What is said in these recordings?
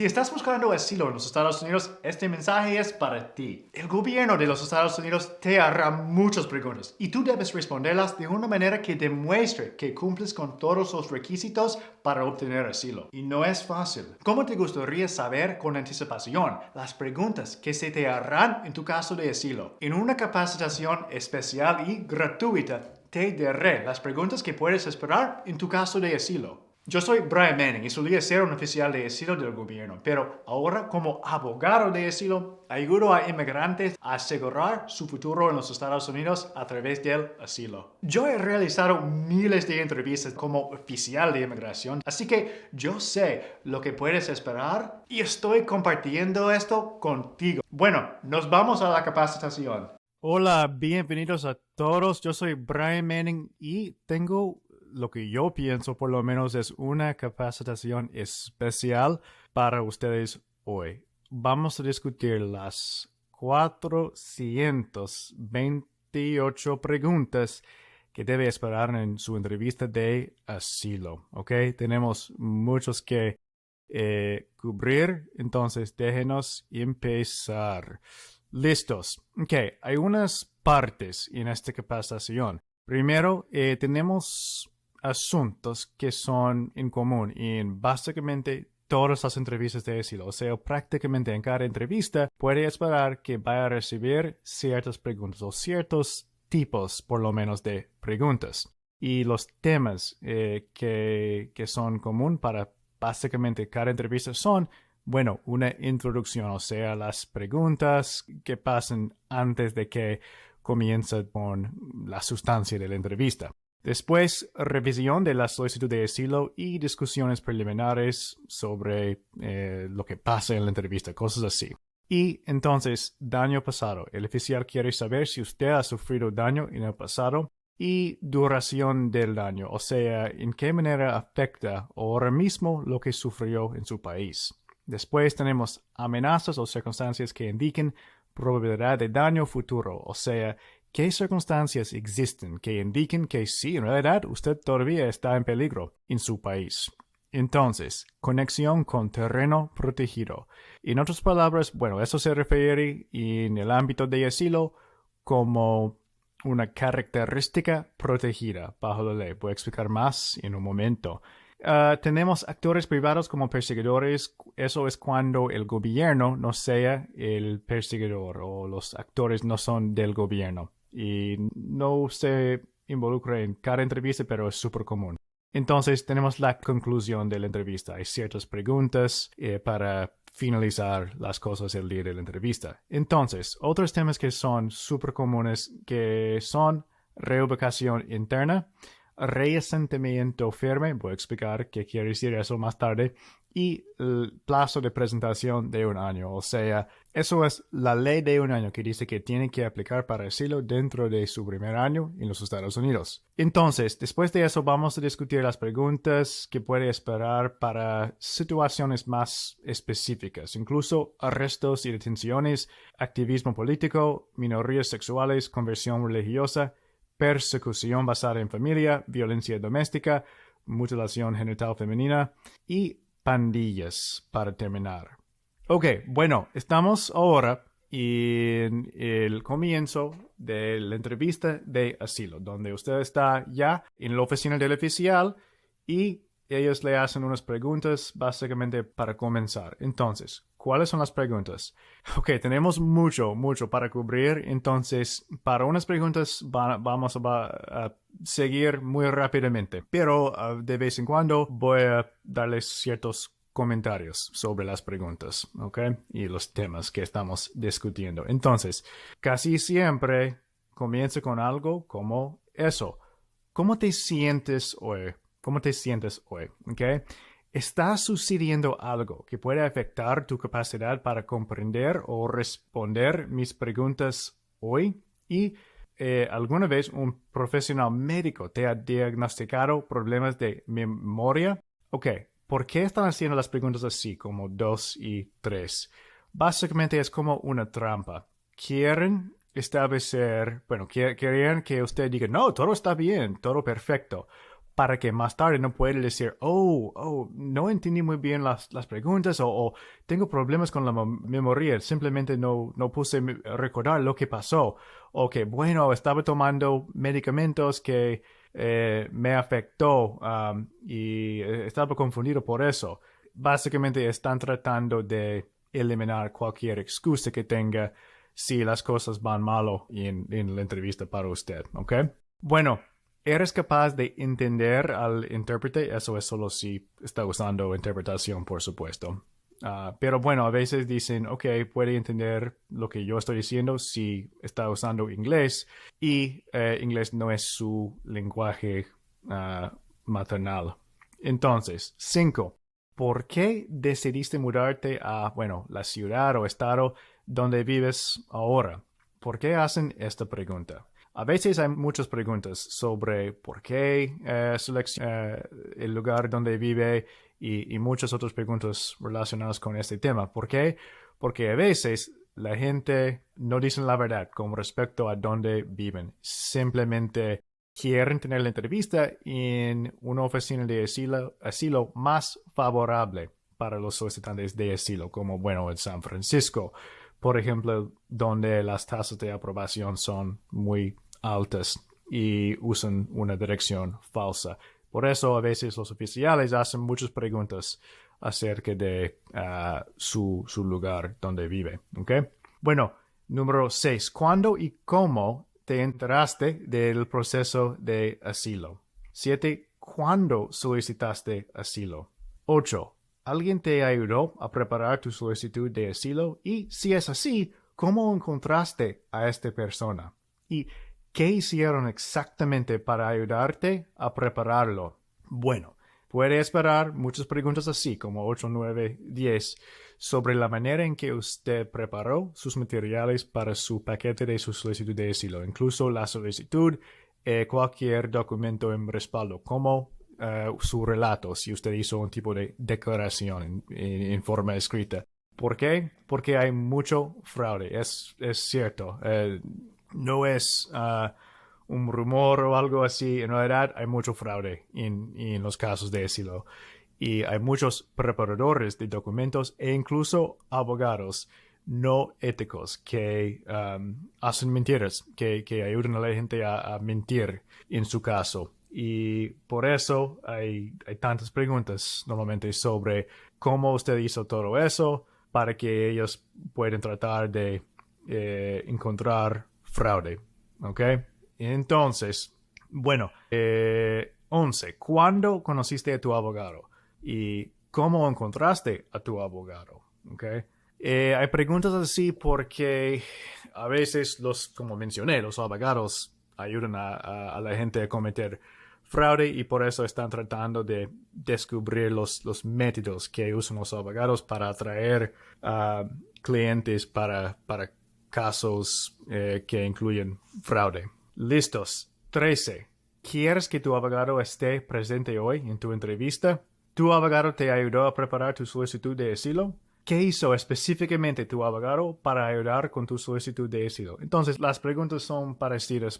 Si estás buscando asilo en los Estados Unidos, este mensaje es para ti. El gobierno de los Estados Unidos te hará muchas preguntas y tú debes responderlas de una manera que demuestre que cumples con todos los requisitos para obtener asilo. Y no es fácil. ¿Cómo te gustaría saber con anticipación las preguntas que se te harán en tu caso de asilo? En una capacitación especial y gratuita, te daré las preguntas que puedes esperar en tu caso de asilo. Yo soy Brian Manning y solía ser un oficial de asilo del gobierno, pero ahora como abogado de asilo ayudo a inmigrantes a asegurar su futuro en los Estados Unidos a través del asilo. Yo he realizado miles de entrevistas como oficial de inmigración, así que yo sé lo que puedes esperar y estoy compartiendo esto contigo. Bueno, nos vamos a la capacitación. Hola, bienvenidos a todos. Yo soy Brian Manning y tengo lo que yo pienso por lo menos es una capacitación especial para ustedes hoy. Vamos a discutir las 428 preguntas que debe esperar en su entrevista de asilo. ¿Ok? Tenemos muchos que cubrir, entonces déjenos empezar. Listos. Ok, hay unas partes en esta capacitación. Primero, tenemos asuntos que son en común en básicamente todas las entrevistas de asilo. O sea, prácticamente en cada entrevista puede esperar que vaya a recibir ciertas preguntas o ciertos tipos, por lo menos, de preguntas. Y los temas que son común para básicamente cada entrevista son, bueno, una introducción, o sea, las preguntas que pasan antes de que comienza con la sustancia de la entrevista. Después, revisión de la solicitud de asilo y discusiones preliminares sobre lo que pasa en la entrevista, cosas así. Y entonces, daño pasado. El oficial quiere saber si usted ha sufrido daño en el pasado y duración del daño, o sea, en qué manera afecta ahora mismo lo que sufrió en su país. Después tenemos amenazas o circunstancias que indiquen probabilidad de daño futuro, o sea, qué circunstancias existen que indiquen que sí, en realidad usted todavía está en peligro en su país. Entonces, conexión con terreno protegido. En otras palabras, bueno, eso se refiere en el ámbito de asilo como una característica protegida bajo la ley. Voy a explicar más en un momento. Tenemos actores privados como perseguidores. Eso es cuando el gobierno no sea el perseguidor o los actores no son del gobierno. Y no se involucra en cada entrevista, pero es súper común. Entonces tenemos la conclusión de la entrevista. Hay ciertas preguntas para finalizar las cosas el día de la entrevista. Entonces, otros temas que son súper comunes que son reubicación interna, reasentamiento firme, voy a explicar qué quiere decir eso más tarde, y el plazo de presentación de un año. O sea, eso es la ley de un año que dice que tiene que aplicar para asilo dentro de su primer año en los Estados Unidos. Entonces, después de eso vamos a discutir las preguntas que puede esperar para situaciones más específicas, incluso arrestos y detenciones, activismo político, minorías sexuales, conversión religiosa, persecución basada en familia, violencia doméstica, mutilación genital femenina y pandillas para terminar. Ok, bueno, estamos ahora en el comienzo de la entrevista de asilo, donde usted está ya en la oficina del oficial y ellos le hacen unas preguntas básicamente para comenzar. Entonces, ¿cuáles son las preguntas? Ok, tenemos mucho para cubrir. Entonces, para unas preguntas vamos a seguir muy rápidamente. Pero de vez en cuando voy a darles ciertos comentarios sobre las preguntas, ¿ok? Y los temas que estamos discutiendo. Entonces, casi siempre comienza con algo como eso. ¿Cómo te sientes hoy? ¿Cómo te sientes hoy? ¿Ok? ¿Está sucediendo algo que puede afectar tu capacidad para comprender o responder mis preguntas hoy? Y ¿alguna vez un profesional médico te ha diagnosticado problemas de memoria? Ok, ¿por qué están haciendo las preguntas así, como 2 y 3? Básicamente es como una trampa. Quieren establecer, bueno, quieren que usted diga, no, todo está bien, todo perfecto, para que más tarde no pueda decir, no entendí muy bien las preguntas o tengo problemas con la memoria, simplemente no puse recordar lo que pasó, o que, bueno, estaba tomando medicamentos que me afectó y estaba confundido por eso. Básicamente están tratando de eliminar cualquier excusa que tenga si las cosas van malo en la entrevista para usted, ¿ok? Bueno, ¿eres capaz de entender al intérprete? Eso es solo si está usando interpretación, por supuesto. Pero bueno, a veces dicen, ok, puede entender lo que yo estoy diciendo si está usando inglés y inglés no es su lenguaje maternal. Entonces, 5. ¿Por qué decidiste mudarte a, bueno, la ciudad o estado donde vives ahora? ¿Por qué hacen esta pregunta? A veces hay muchas preguntas sobre por qué el lugar donde vive y muchas otras preguntas relacionadas con este tema. ¿Por qué? Porque a veces la gente no dice la verdad con respecto a dónde viven. Simplemente quieren tener la entrevista en una oficina de asilo más favorable para los solicitantes de asilo, como, bueno, en San Francisco, por ejemplo, donde las tasas de aprobación son muy altas y usan una dirección falsa. Por eso a veces los oficiales hacen muchas preguntas acerca de su lugar donde vive. ¿Ok? Bueno, número 6. ¿Cuándo y cómo te enteraste del proceso de asilo? 7. ¿Cuándo solicitaste asilo? 8. ¿Alguien te ayudó a preparar tu solicitud de asilo? Y si es así, ¿cómo encontraste a esta persona? ¿Y qué hicieron exactamente para ayudarte a prepararlo? Bueno, puede esperar muchas preguntas así como 8, 9, 10 sobre la manera en que usted preparó sus materiales para su paquete de su solicitud de asilo, incluso la solicitud, cualquier documento en respaldo, como su relato, si usted hizo un tipo de declaración en forma escrita. ¿Por qué? Porque hay mucho fraude, es cierto. No es un rumor o algo así. En realidad hay mucho fraude en los casos de asilo. Y hay muchos preparadores de documentos e incluso abogados no éticos que hacen mentiras, que ayudan a la gente a mentir en su caso. Y por eso hay tantas preguntas normalmente sobre cómo usted hizo todo eso para que ellos puedan tratar de encontrar fraude. ¿Ok? Entonces, bueno, 11. ¿Cuándo conociste a tu abogado? ¿Y cómo encontraste a tu abogado? ¿Ok? Hay preguntas así porque a veces como mencioné, los abogados ayudan a la gente a cometer fraude y por eso están tratando de descubrir los métodos que usan los abogados para atraer clientes para casos que incluyen fraude. Listos. 13. ¿Quieres que tu abogado esté presente hoy en tu entrevista? ¿Tu abogado te ayudó a preparar tu solicitud de asilo? ¿Qué hizo específicamente tu abogado para ayudar con tu solicitud de asilo? Entonces, las preguntas son parecidas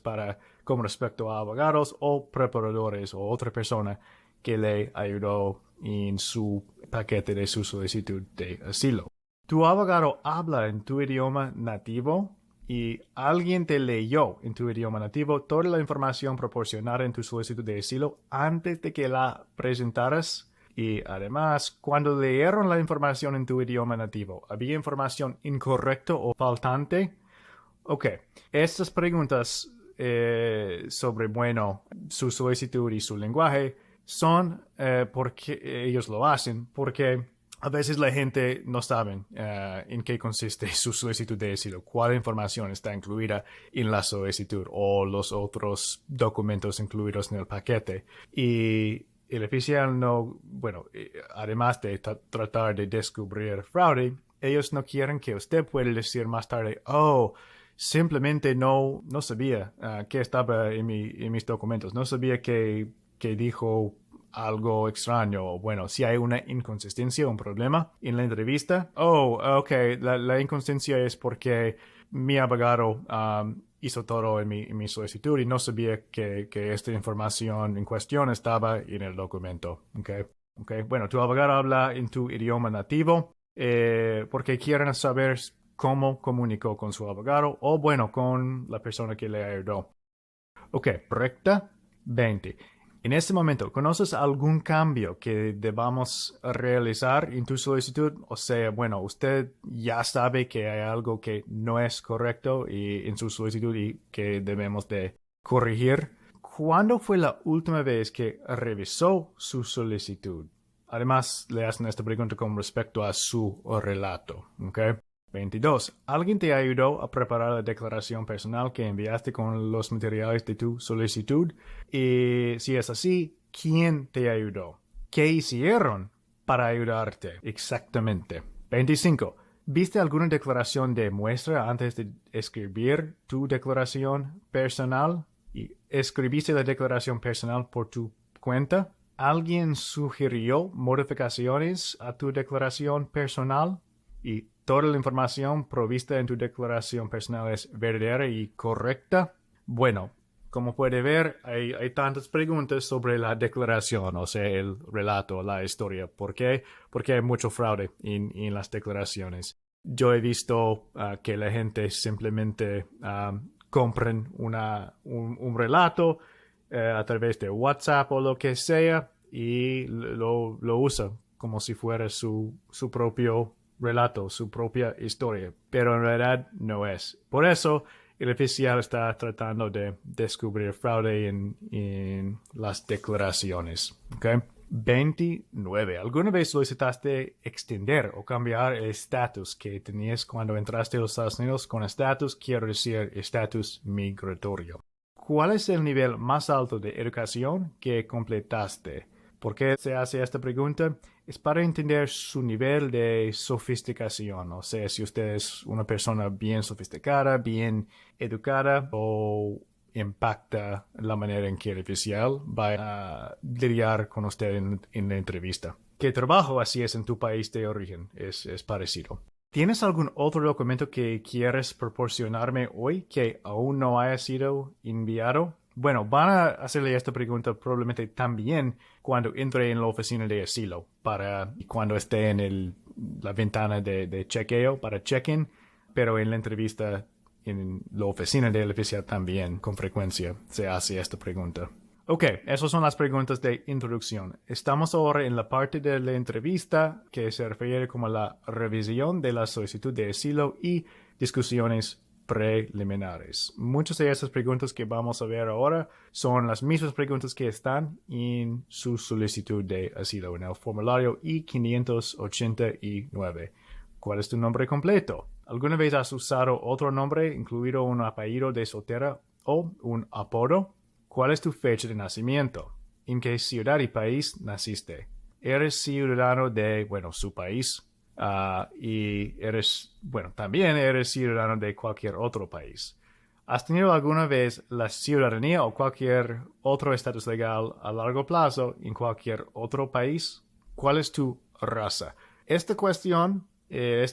con respecto a abogados o preparadores o otra persona que le ayudó en su paquete de su solicitud de asilo. ¿Tu abogado habla en tu idioma nativo? Y alguien te leyó en tu idioma nativo toda la información proporcionada en tu solicitud de asilo antes de que la presentaras. Y además, cuando leyeron la información en tu idioma nativo, ¿había información incorrecta o faltante? Ok, estas preguntas sobre, bueno, su solicitud y su lenguaje son porque ellos lo hacen, porque a veces la gente no sabe en qué consiste su solicitud de asilo, cuál información está incluida en la solicitud o los otros documentos incluidos en el paquete. Y el oficial no, bueno, además de tratar de descubrir fraude, ellos no quieren que usted pueda decir más tarde, simplemente no sabía qué estaba en mis documentos, no sabía que dijo algo extraño. Bueno, si hay una inconsistencia, un problema en la entrevista. Ok, la inconsistencia es porque mi abogado hizo todo en mi solicitud y no sabía que esta información en cuestión estaba en el documento. Okay. Okay. Bueno, tu abogado habla en tu idioma nativo porque quieren saber cómo comunicó con su abogado o, bueno, con la persona que le ayudó. Ok, recta 20. En este momento, ¿conoces algún cambio que debamos realizar en tu solicitud? O sea, bueno, usted ya sabe que hay algo que no es correcto en su solicitud y que debemos de corregir. ¿Cuándo fue la última vez que revisó su solicitud? Además, le hacen esta pregunta con respecto a su relato. ¿Ok? 22. ¿Alguien te ayudó a preparar la declaración personal que enviaste con los materiales de tu solicitud? Y si es así, ¿quién te ayudó? ¿Qué hicieron para ayudarte? Exactamente. 25. ¿Viste alguna declaración de muestra antes de escribir tu declaración personal? ¿Y escribiste la declaración personal por tu cuenta? ¿Alguien sugirió modificaciones a tu declaración personal? ¿Y toda la información provista en tu declaración personal es verdadera y correcta? Bueno, como puede ver, hay tantas preguntas sobre la declaración, o sea, el relato, la historia. ¿Por qué? Porque hay mucho fraude en las declaraciones. Yo he visto que la gente simplemente compren un relato a través de WhatsApp o lo que sea y lo usa como si fuera su propio relato, su propia historia, pero en realidad no es. Por eso el oficial está tratando de descubrir fraude en las declaraciones. ¿Okay? 29. ¿Alguna vez solicitaste extender o cambiar el estatus que tenías cuando entraste a los Estados Unidos con estatus, quiero decir, estatus migratorio? ¿Cuál es el nivel más alto de educación que completaste? ¿Por qué se hace esta pregunta? Es para entender su nivel de sofisticación. O sea, si usted es una persona bien sofisticada, bien educada o impacta la manera en que el oficial va a lidiar con usted en la entrevista. ¿Qué trabajo así es en tu país de origen? Es parecido. ¿Tienes algún otro documento que quieres proporcionarme hoy que aún no haya sido enviado? Bueno, van a hacerle esta pregunta probablemente también cuando entre en la oficina de asilo, para cuando esté en la ventana de chequeo para check-in, pero en la entrevista en la oficina del oficial también con frecuencia se hace esta pregunta. Ok, esas son las preguntas de introducción. Estamos ahora en la parte de la entrevista que se refiere como a la revisión de la solicitud de asilo y discusiones preliminares. Muchas de esas preguntas que vamos a ver ahora son las mismas preguntas que están en su solicitud de asilo en el formulario I-589. ¿Cuál es tu nombre completo? ¿Alguna vez has usado otro nombre, incluido un apellido de soltera o un apodo? ¿Cuál es tu fecha de nacimiento? ¿En qué ciudad y país naciste? ¿Eres ciudadano de, bueno, su país? Y también eres ciudadano de cualquier otro país. ¿Has tenido alguna vez la ciudadanía o cualquier otro estatus legal a largo plazo en cualquier otro país? ¿Cuál es tu raza? Esta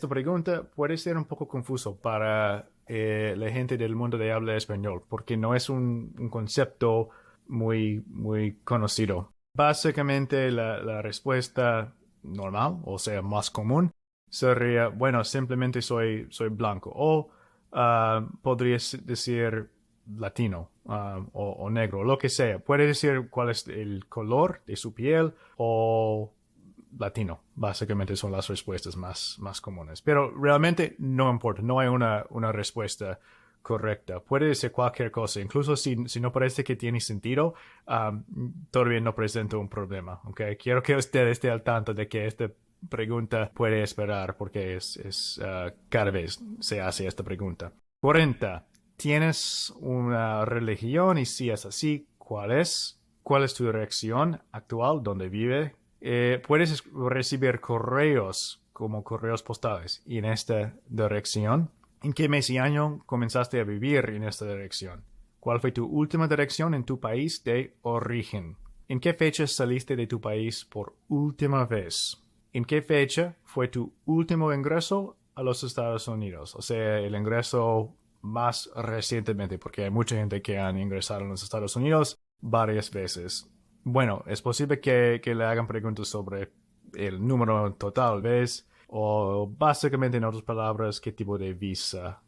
pregunta puede ser un poco confuso para la gente del mundo de habla español, porque no es un concepto muy, muy conocido. Básicamente la respuesta normal, o sea, más común, sería, bueno, simplemente soy blanco. O podrías decir latino o negro, lo que sea. Puede decir cuál es el color de su piel o latino. Básicamente son las respuestas más comunes. Pero realmente no importa, no hay una respuesta correcta. Puede decir cualquier cosa, incluso si no parece que tiene sentido, todavía no presenta un problema. ¿Okay? Quiero que usted esté al tanto de que esta pregunta puede esperar porque cada vez se hace esta pregunta. 40. ¿Tienes una religión? Y si es así, ¿cuál es? ¿Cuál es tu dirección actual? ¿Dónde vive? Puedes recibir correos como correos postales en esta dirección. ¿En qué mes y año comenzaste a vivir en esta dirección? ¿Cuál fue tu última dirección en tu país de origen? ¿En qué fecha saliste de tu país por última vez? ¿En qué fecha fue tu último ingreso a los Estados Unidos? O sea, el ingreso más recientemente, porque hay mucha gente que han ingresado en los Estados Unidos varias veces. Bueno, es posible que le hagan preguntas sobre el número total, ¿ves? O básicamente, en otras palabras, qué tipo de visa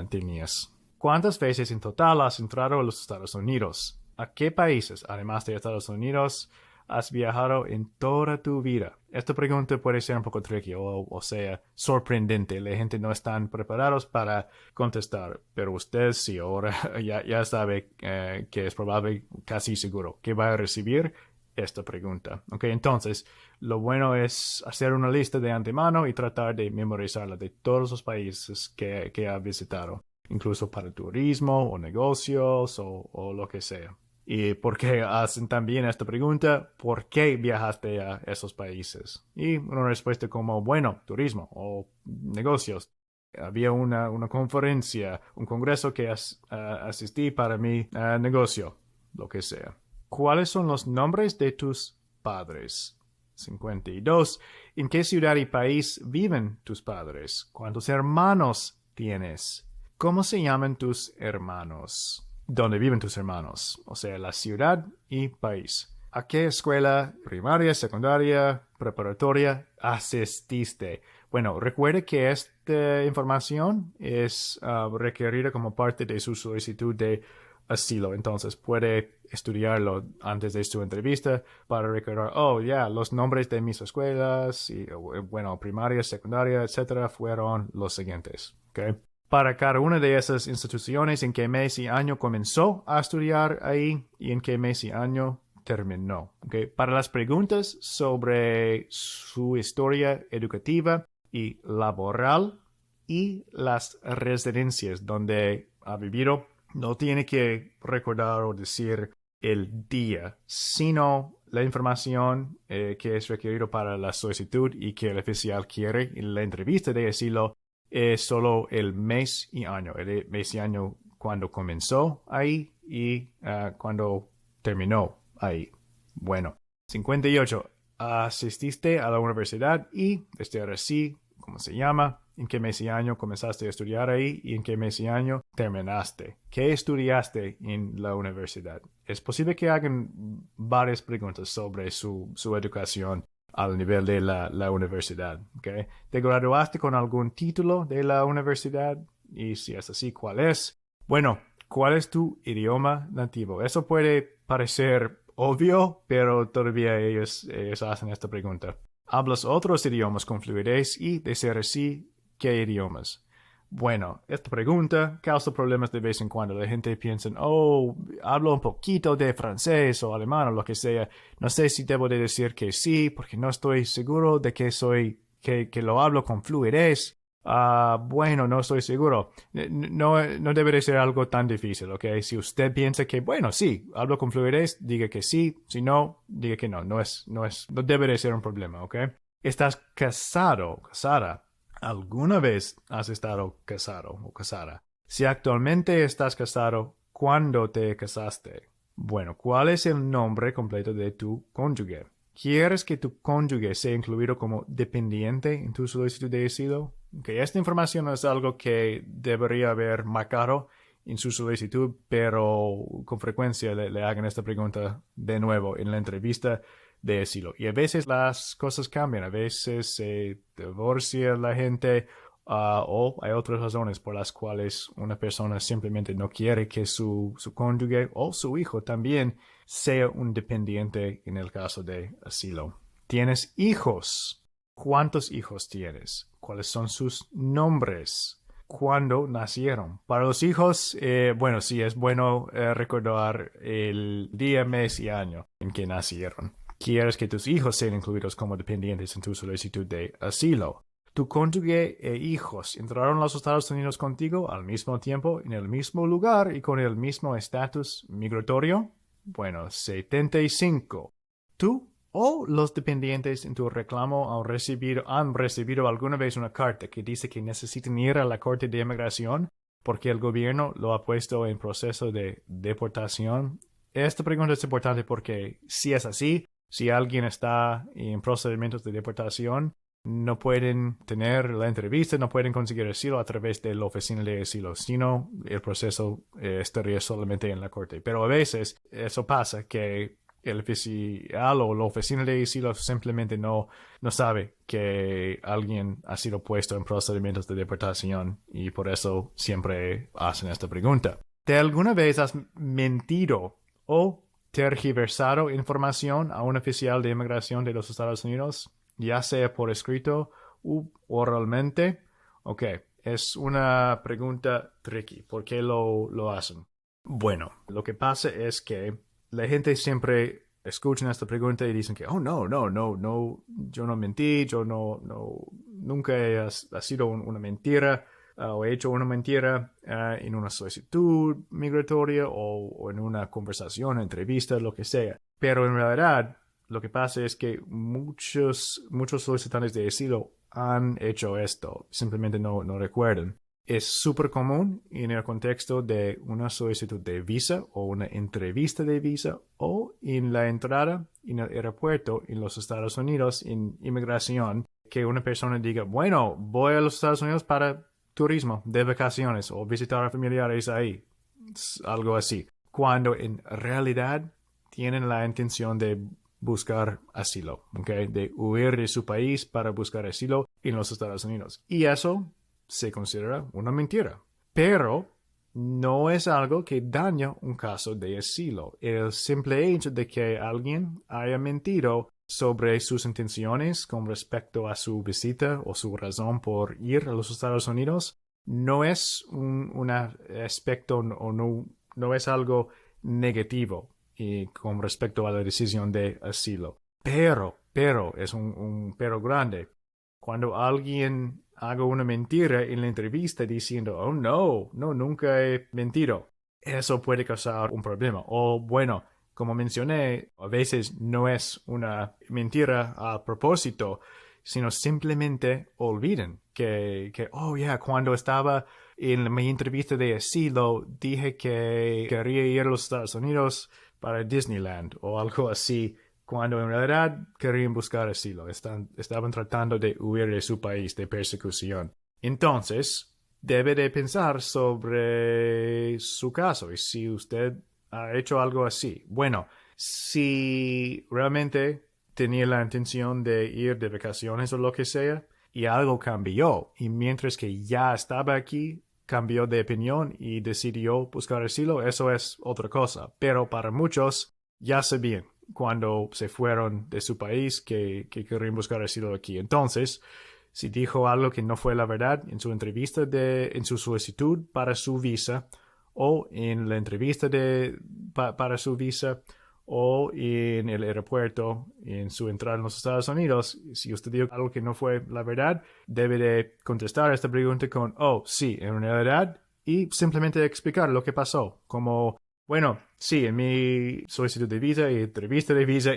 tenías. ¿Cuántas veces en total has entrado a los Estados Unidos? ¿A qué países, además de Estados Unidos, has viajado en toda tu vida? Esta pregunta puede ser un poco tricky o sea, sorprendente. La gente no están preparados para contestar, pero usted sí, ahora ya sabe que es probable, casi seguro, que va a recibir esta pregunta. Ok, entonces, lo bueno es hacer una lista de antemano y tratar de memorizarla de todos los países que ha visitado, incluso para turismo o negocios o lo que sea. ¿Y por qué hacen también esta pregunta? ¿Por qué viajaste a esos países? Y una respuesta como, bueno, turismo o negocios. Había una conferencia, un congreso que asistí para mi negocio, lo que sea. ¿Cuáles son los nombres de tus padres? 52. ¿En qué ciudad y país viven tus padres? ¿Cuántos hermanos tienes? ¿Cómo se llaman tus hermanos? ¿Dónde viven tus hermanos? O sea, la ciudad y país. ¿A qué escuela primaria, secundaria, preparatoria asististe? Bueno, recuerde que esta información es requerida como parte de su solicitud de asilo. Entonces puede estudiarlo antes de su entrevista para recordar, oh, ya, los nombres de mis escuelas, y, bueno, primaria, secundaria, etcétera, fueron los siguientes. ¿Ok? Para cada una de esas instituciones, en qué mes y año comenzó a estudiar ahí y en qué mes y año terminó. ¿Okay? Para las preguntas sobre su historia educativa y laboral y las residencias donde ha vivido, no tiene que recordar o decir el día, sino la información que es requerido para la solicitud y que el oficial quiere en la entrevista de asilo es solo el mes y año. El mes y año cuando comenzó ahí y cuando terminó ahí. Bueno, 58. Asististe a la universidad y desde ahora sí, ¿cómo se llama? ¿En qué mes y año comenzaste a estudiar ahí? ¿Y en qué mes y año terminaste? ¿Qué estudiaste en la universidad? Es posible que hagan varias preguntas sobre su educación al nivel de la universidad. ¿Okay? ¿Te graduaste con algún título de la universidad? Y si es así, ¿cuál es? Bueno, ¿cuál es tu idioma nativo? Eso puede parecer obvio, pero todavía ellos hacen esta pregunta. ¿Hablas otros idiomas con fluidez? Y de ser así, ¿qué idiomas? Bueno, esta pregunta causa problemas de vez en cuando. La gente piensa, oh, hablo un poquito de francés o alemán o lo que sea. No sé si debo de decir que sí, porque no estoy seguro de que lo hablo con fluidez. Bueno, no estoy seguro. No debe de ser algo tan difícil, ¿ok? Si usted piensa que, bueno, sí, hablo con fluidez, diga que sí. Si no, diga que no. No debe de ser un problema, ¿ok? ¿Estás casado, casada? ¿Alguna vez has estado casado o casada? Si actualmente estás casado, ¿cuándo te casaste? Bueno, ¿cuál es el nombre completo de tu cónyuge? ¿Quieres que tu cónyuge sea incluido como dependiente en tu solicitud de asilo? Okay, esta información no es algo que debería haber marcado en su solicitud, pero con frecuencia le hagan esta pregunta de nuevo en la entrevista de asilo. Y a veces las cosas cambian, a veces se divorcia la gente o hay otras razones por las cuales una persona simplemente no quiere que su cónyuge o su hijo también sea un dependiente en el caso de asilo. ¿Tienes hijos? ¿Cuántos hijos tienes? ¿Cuáles son sus nombres? ¿Cuándo nacieron? Para los hijos, bueno, sí, es bueno recordar el día, mes y año en que nacieron. ¿Quieres que tus hijos sean incluidos como dependientes en tu solicitud de asilo? ¿Tu cónyuge e hijos entraron a los Estados Unidos contigo al mismo tiempo, en el mismo lugar y con el mismo estatus migratorio? Bueno, 75. ¿Tú o los dependientes en tu reclamo han recibido alguna vez una carta que dice que necesitan ir a la Corte de Inmigración porque el gobierno lo ha puesto en proceso de deportación? Esta pregunta es importante porque si es así, si alguien está en procedimientos de deportación, no pueden tener la entrevista, no pueden conseguir asilo a través de la oficina de asilo, sino el proceso estaría solamente en la corte. Pero a veces eso pasa, que el oficial o la oficina de asilo simplemente no sabe que alguien ha sido puesto en procedimientos de deportación y por eso siempre hacen esta pregunta. ¿Te alguna vez has mentido o tergiversado información a un oficial de inmigración de los Estados Unidos, ya sea por escrito u oralmente? Ok, es una pregunta tricky. ¿Por qué lo hacen? Bueno, lo que pasa es que la gente siempre escucha esta pregunta y dicen que, oh, no, yo no mentí, yo nunca ha sido una mentira, o he hecho una mentira en una solicitud migratoria o en una conversación, entrevista, lo que sea. Pero en realidad, lo que pasa es que muchos solicitantes de asilo han hecho esto, simplemente no recuerdan. Es súper común en el contexto de una solicitud de visa o una entrevista de visa o en la entrada en el aeropuerto en los Estados Unidos en inmigración, que una persona diga, bueno, voy a los Estados Unidos para turismo, de vacaciones o visitar a familiares ahí, algo así, cuando en realidad tienen la intención de buscar asilo, ¿okay? De huir de su país para buscar asilo en los Estados Unidos. Y eso se considera una mentira. Pero no es algo que daña un caso de asilo. El simple hecho de que alguien haya mentido sobre sus intenciones con respecto a su visita o su razón por ir a los Estados Unidos no es un aspecto o no es algo negativo y con respecto a la decisión de asilo. Pero, es un pero grande. Cuando alguien haga una mentira en la entrevista diciendo, oh no, nunca he mentido, eso puede causar un problema. O bueno, como mencioné, a veces no es una mentira a propósito, sino simplemente olviden oh yeah, cuando estaba en mi entrevista de asilo, dije que quería ir a los Estados Unidos para Disneyland o algo así, cuando en realidad querían buscar asilo. Estaban tratando de huir de su país de persecución. Entonces, debe de pensar sobre su caso y si usted ha hecho algo así. Bueno, si realmente tenía la intención de ir de vacaciones o lo que sea, y algo cambió, y mientras que ya estaba aquí, cambió de opinión y decidió buscar asilo, eso es otra cosa. Pero para muchos ya sabían cuando se fueron de su país que querían buscar asilo aquí. Entonces, si dijo algo que no fue la verdad en su entrevista en su solicitud para su visa o en la entrevista para su visa o en el aeropuerto en su entrada en los Estados Unidos, si usted dijo algo que no fue la verdad, debe de contestar esta pregunta con, oh, sí, en realidad, y simplemente explicar lo que pasó, como, bueno, sí, en mi solicitud de visa y entrevista de visa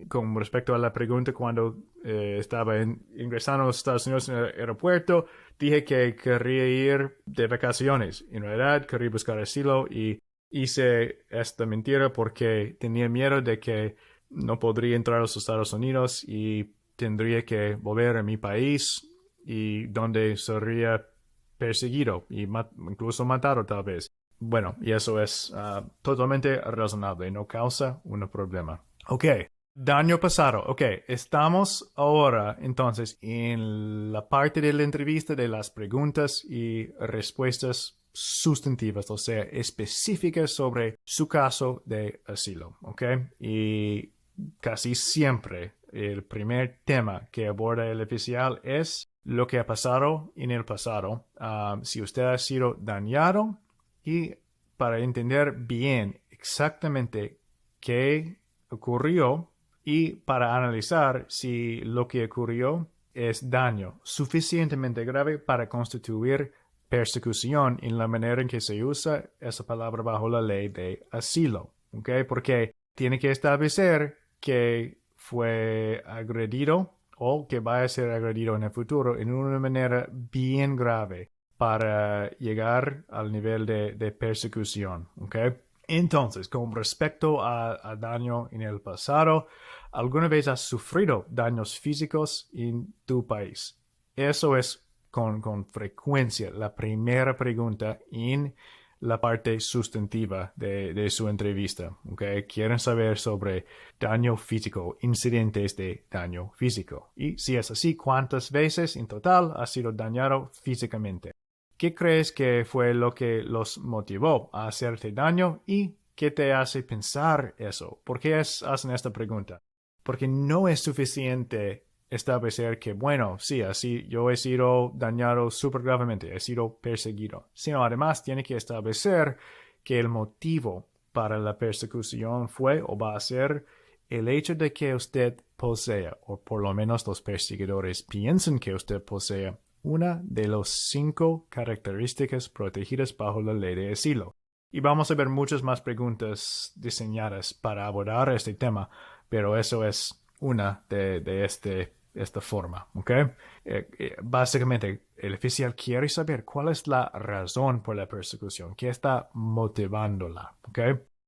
con respecto a la pregunta cuando estaba ingresando a los Estados Unidos en el aeropuerto, dije que quería ir de vacaciones. En realidad, quería buscar asilo y hice esta mentira porque tenía miedo de que no podría entrar a los Estados Unidos y tendría que volver a mi país y donde sería perseguido y incluso matado tal vez. Bueno, y eso es totalmente razonable, no causa un problema. Ok, daño pasado. Ok, estamos ahora entonces en la parte de la entrevista de las preguntas y respuestas sustantivas, o sea, específicas sobre su caso de asilo. Ok, y casi siempre el primer tema que aborda el oficial es lo que ha pasado en el pasado. Si usted ha sido dañado, y para entender bien exactamente qué ocurrió y para analizar si lo que ocurrió es daño suficientemente grave para constituir persecución en la manera en que se usa esa palabra bajo la ley de asilo, ¿ok? Porque tiene que establecer que fue agredido o que va a ser agredido en el futuro en una manera bien grave para llegar al nivel de persecución, ¿ok? Entonces, con respecto a daño en el pasado, ¿Alguna vez has sufrido daños físicos en tu país? Eso es con frecuencia la primera pregunta en la parte sustantiva de su entrevista. ¿Okay? Quieren saber sobre daño físico, incidentes de daño físico. Y si es así, ¿cuántas veces en total has sido dañado físicamente? ¿Qué crees que fue lo que los motivó a hacerte daño y qué te hace pensar eso? ¿Por qué hacen esta pregunta? Porque no es suficiente establecer que, bueno, sí, así yo he sido dañado súper gravemente, he sido perseguido, sino además tiene que establecer que el motivo para la persecución fue o va a ser el hecho de que usted posea, o por lo menos los perseguidores piensan que usted posea, una de las 5 características protegidas bajo la ley de asilo. Y vamos a ver muchas más preguntas diseñadas para abordar este tema, pero eso es una de esta forma, ¿ok? Básicamente, el oficial quiere saber cuál es la razón por la persecución, qué está motivándola, ¿ok?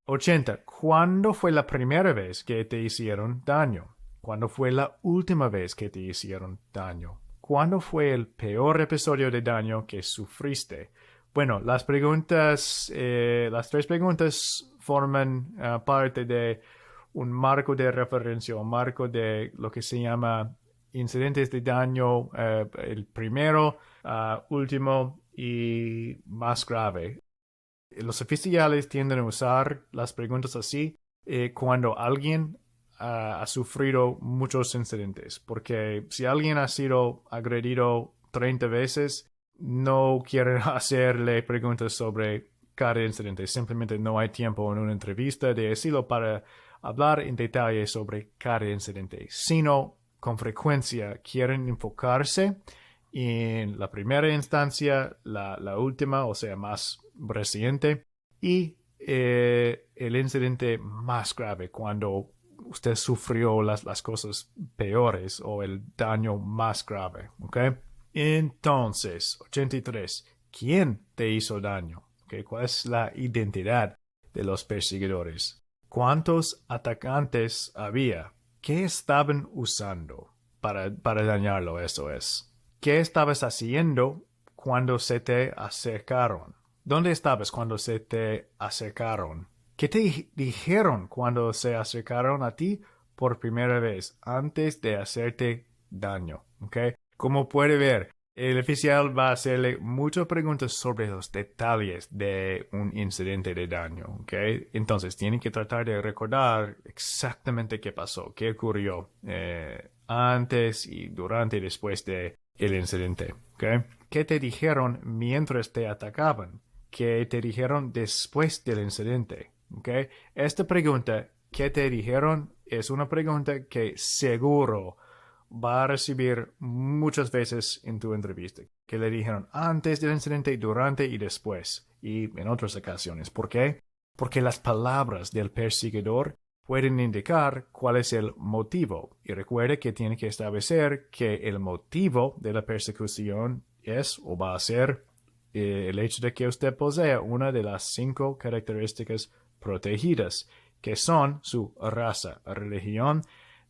80. ¿Cuándo fue la primera vez que te hicieron daño? ¿Cuándo fue la última vez que te hicieron daño? ¿Cuándo fue el peor episodio de daño que sufriste? Bueno, las tres preguntas forman parte de un marco de referencia, un marco de lo que se llama incidentes de daño, el primero, último y más grave. Los oficiales tienden a usar las preguntas así cuando alguien ha sufrido muchos incidentes, porque si alguien ha sido agredido 30 veces, no quieren hacerle preguntas sobre cada incidente. Simplemente no hay tiempo en una entrevista de asilo para hablar en detalle sobre cada incidente, sino con frecuencia quieren enfocarse en la primera instancia, la última, o sea, más reciente, y el incidente más grave, cuando usted sufrió las cosas peores o el daño más grave, ¿ok? Entonces, 83. ¿Quién te hizo daño? ¿Okay? ¿Cuál es la identidad de los perseguidores? ¿Cuántos atacantes había? ¿Qué estaban usando para dañarlo? Eso es. ¿Qué estabas haciendo cuando se te acercaron? ¿Dónde estabas cuando se te acercaron? ¿Qué te dijeron cuando se acercaron a ti por primera vez antes de hacerte daño? ¿Okay? Como puede ver, el oficial va a hacerle muchas preguntas sobre los detalles de un incidente de daño. ¿Okay? Entonces, tiene que tratar de recordar exactamente qué pasó, qué ocurrió antes y durante y después de el incidente. ¿Okay? ¿Qué te dijeron mientras te atacaban? ¿Qué te dijeron después del incidente? ¿Okay? Esta pregunta, ¿qué te dijeron? Es una pregunta que seguro va a recibir muchas veces en tu entrevista. ¿Qué le dijeron antes del incidente, durante y después? Y en otras ocasiones. ¿Por qué? Porque las palabras del perseguidor pueden indicar cuál es el motivo. Y recuerde que tiene que establecer que el motivo de la persecución es o va a ser el hecho de que usted posea una de las 5 características protegidas, que son su raza, religión,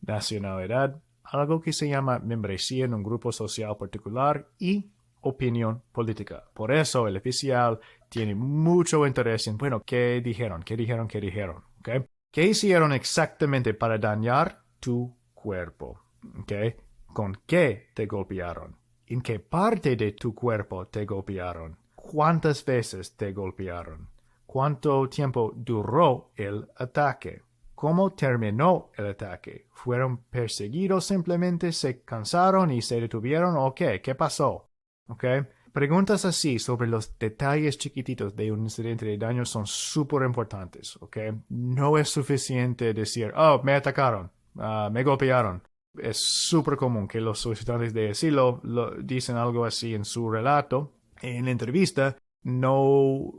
nacionalidad, algo que se llama membresía en un grupo social particular y opinión política. Por eso el oficial tiene mucho interés en, bueno, ¿qué dijeron? ¿Qué dijeron? ¿Qué dijeron? ¿Okay? ¿Qué hicieron exactamente para dañar tu cuerpo? ¿Okay? ¿Con qué te golpearon? ¿En qué parte de tu cuerpo te golpearon? ¿Cuántas veces te golpearon? ¿Cuánto tiempo duró el ataque? ¿Cómo terminó el ataque? ¿Fueron perseguidos simplemente, se cansaron y se detuvieron o qué? ¿Qué pasó? ¿Ok? Preguntas así sobre los detalles chiquititos de un incidente de daño son súper importantes, ¿ok? No es suficiente decir, oh, me atacaron, me golpearon. Es súper común que los solicitantes de asilo dicen algo así en su relato. En la entrevista no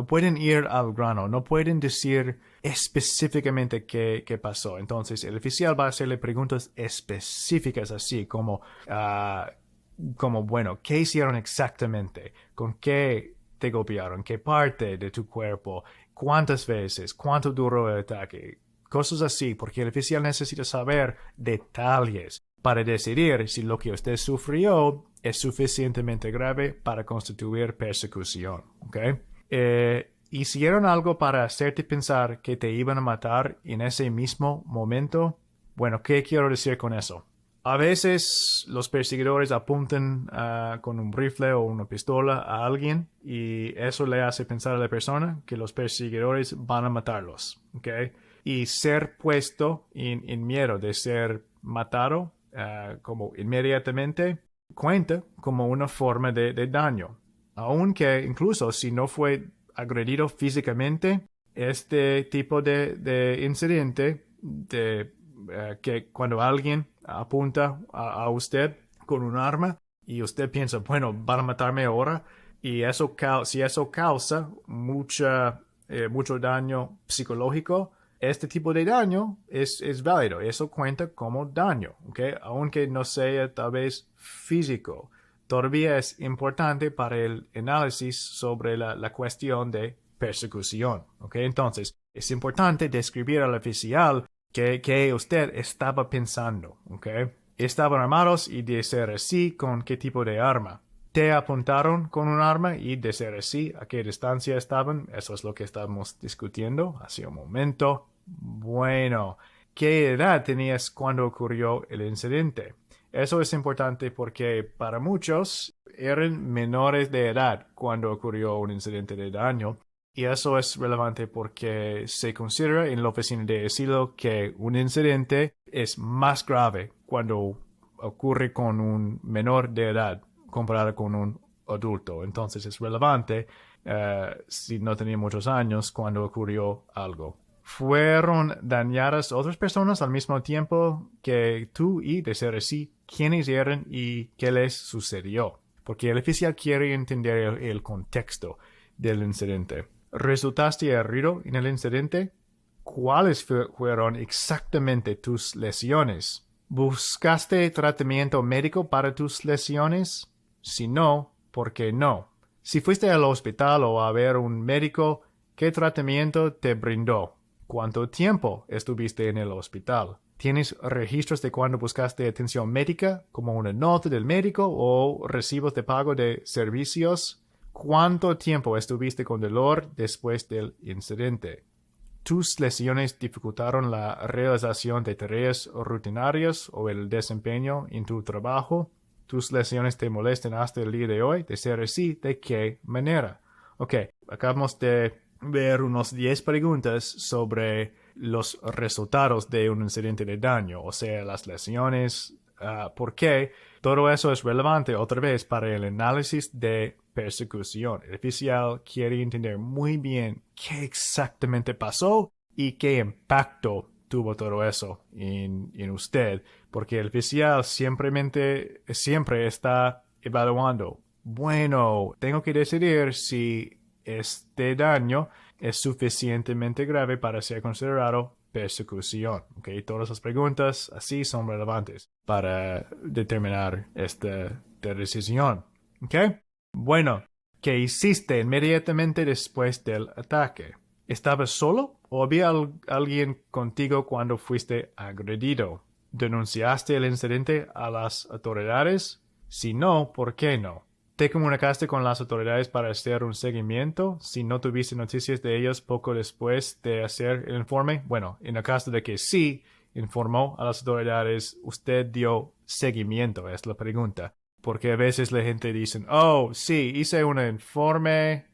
pueden ir al grano, no pueden decir específicamente qué pasó. Entonces, el oficial va a hacerle preguntas específicas así como, bueno, ¿qué hicieron exactamente? ¿Con qué te golpearon? ¿Qué parte de tu cuerpo? ¿Cuántas veces? ¿Cuánto duró el ataque? cosas así, porque el oficial necesita saber detalles para decidir si lo que usted sufrió es suficientemente grave para constituir persecución, ¿ok? ¿Hicieron algo para hacerte pensar que te iban a matar en ese mismo momento? Bueno, ¿qué quiero decir con eso? A veces los perseguidores apuntan con un rifle o una pistola a alguien y eso le hace pensar a la persona que los perseguidores van a matarlos, ¿ok? Y ser puesto en miedo de ser matado como inmediatamente cuenta como una forma de daño. Aunque incluso si no fue agredido físicamente, este tipo de incidente que cuando alguien apunta a usted con un arma y usted piensa, bueno, van a matarme ahora, y eso si eso causa mucho daño psicológico, este tipo de daño es válido. Eso cuenta como daño, ¿ok? Aunque no sea tal vez físico. Todavía es importante para el análisis sobre la cuestión de persecución, ¿ok? Entonces, es importante describir al oficial que usted estaba pensando, ¿ok? Estaban armados y de ser así, ¿con qué tipo de arma? Te apuntaron con un arma y de ser así, ¿a qué distancia estaban? Eso es lo que estábamos discutiendo hace un momento. Bueno, ¿qué edad tenías cuando ocurrió el incidente? Eso es importante porque para muchos eran menores de edad cuando ocurrió un incidente de daño. Y eso es relevante porque se considera en la oficina de asilo que un incidente es más grave cuando ocurre con un menor de edad comparado con un adulto. Entonces es relevante si no tenía muchos años cuando ocurrió algo. ¿Fueron dañadas otras personas al mismo tiempo que tú y, de ser así, quiénes eran y qué les sucedió? Porque el oficial quiere entender el contexto del incidente. ¿Resultaste herido en el incidente? ¿Cuáles fueron exactamente tus lesiones? ¿Buscaste tratamiento médico para tus lesiones? Si no, ¿por qué no? Si fuiste al hospital o a ver un médico, ¿qué tratamiento te brindó? ¿Cuánto tiempo estuviste en el hospital? ¿Tienes registros de cuando buscaste atención médica, como una nota del médico o recibos de pago de servicios? ¿Cuánto tiempo estuviste con dolor después del incidente? ¿Tus lesiones dificultaron la realización de tareas rutinarias o el desempeño en tu trabajo? ¿Tus lesiones te molestan hasta el día de hoy? De ser así, ¿de qué manera? Ok, acabamos de ver unos 10 preguntas sobre los resultados de un incidente de daño, o sea, las lesiones, ¿por qué? Todo eso es relevante otra vez para el análisis de persecución. El oficial quiere entender muy bien qué exactamente pasó y qué impacto tuvo todo eso en usted, porque el oficial siempre está evaluando. Bueno, tengo que decidir si este daño es suficientemente grave para ser considerado persecución. ¿Okay? Todas las preguntas así son relevantes para determinar esta decisión. ¿Okay? Bueno, ¿qué hiciste inmediatamente después del ataque? ¿Estabas solo o había alguien contigo cuando fuiste agredido? ¿Denunciaste el incidente a las autoridades? Si no, ¿por qué no? ¿Te comunicaste con las autoridades para hacer un seguimiento si no tuviste noticias de ellos poco después de hacer el informe? Bueno, en el caso de que sí informó a las autoridades, usted dio seguimiento, es la pregunta. Porque a veces la gente dice, oh, sí, hice un informe,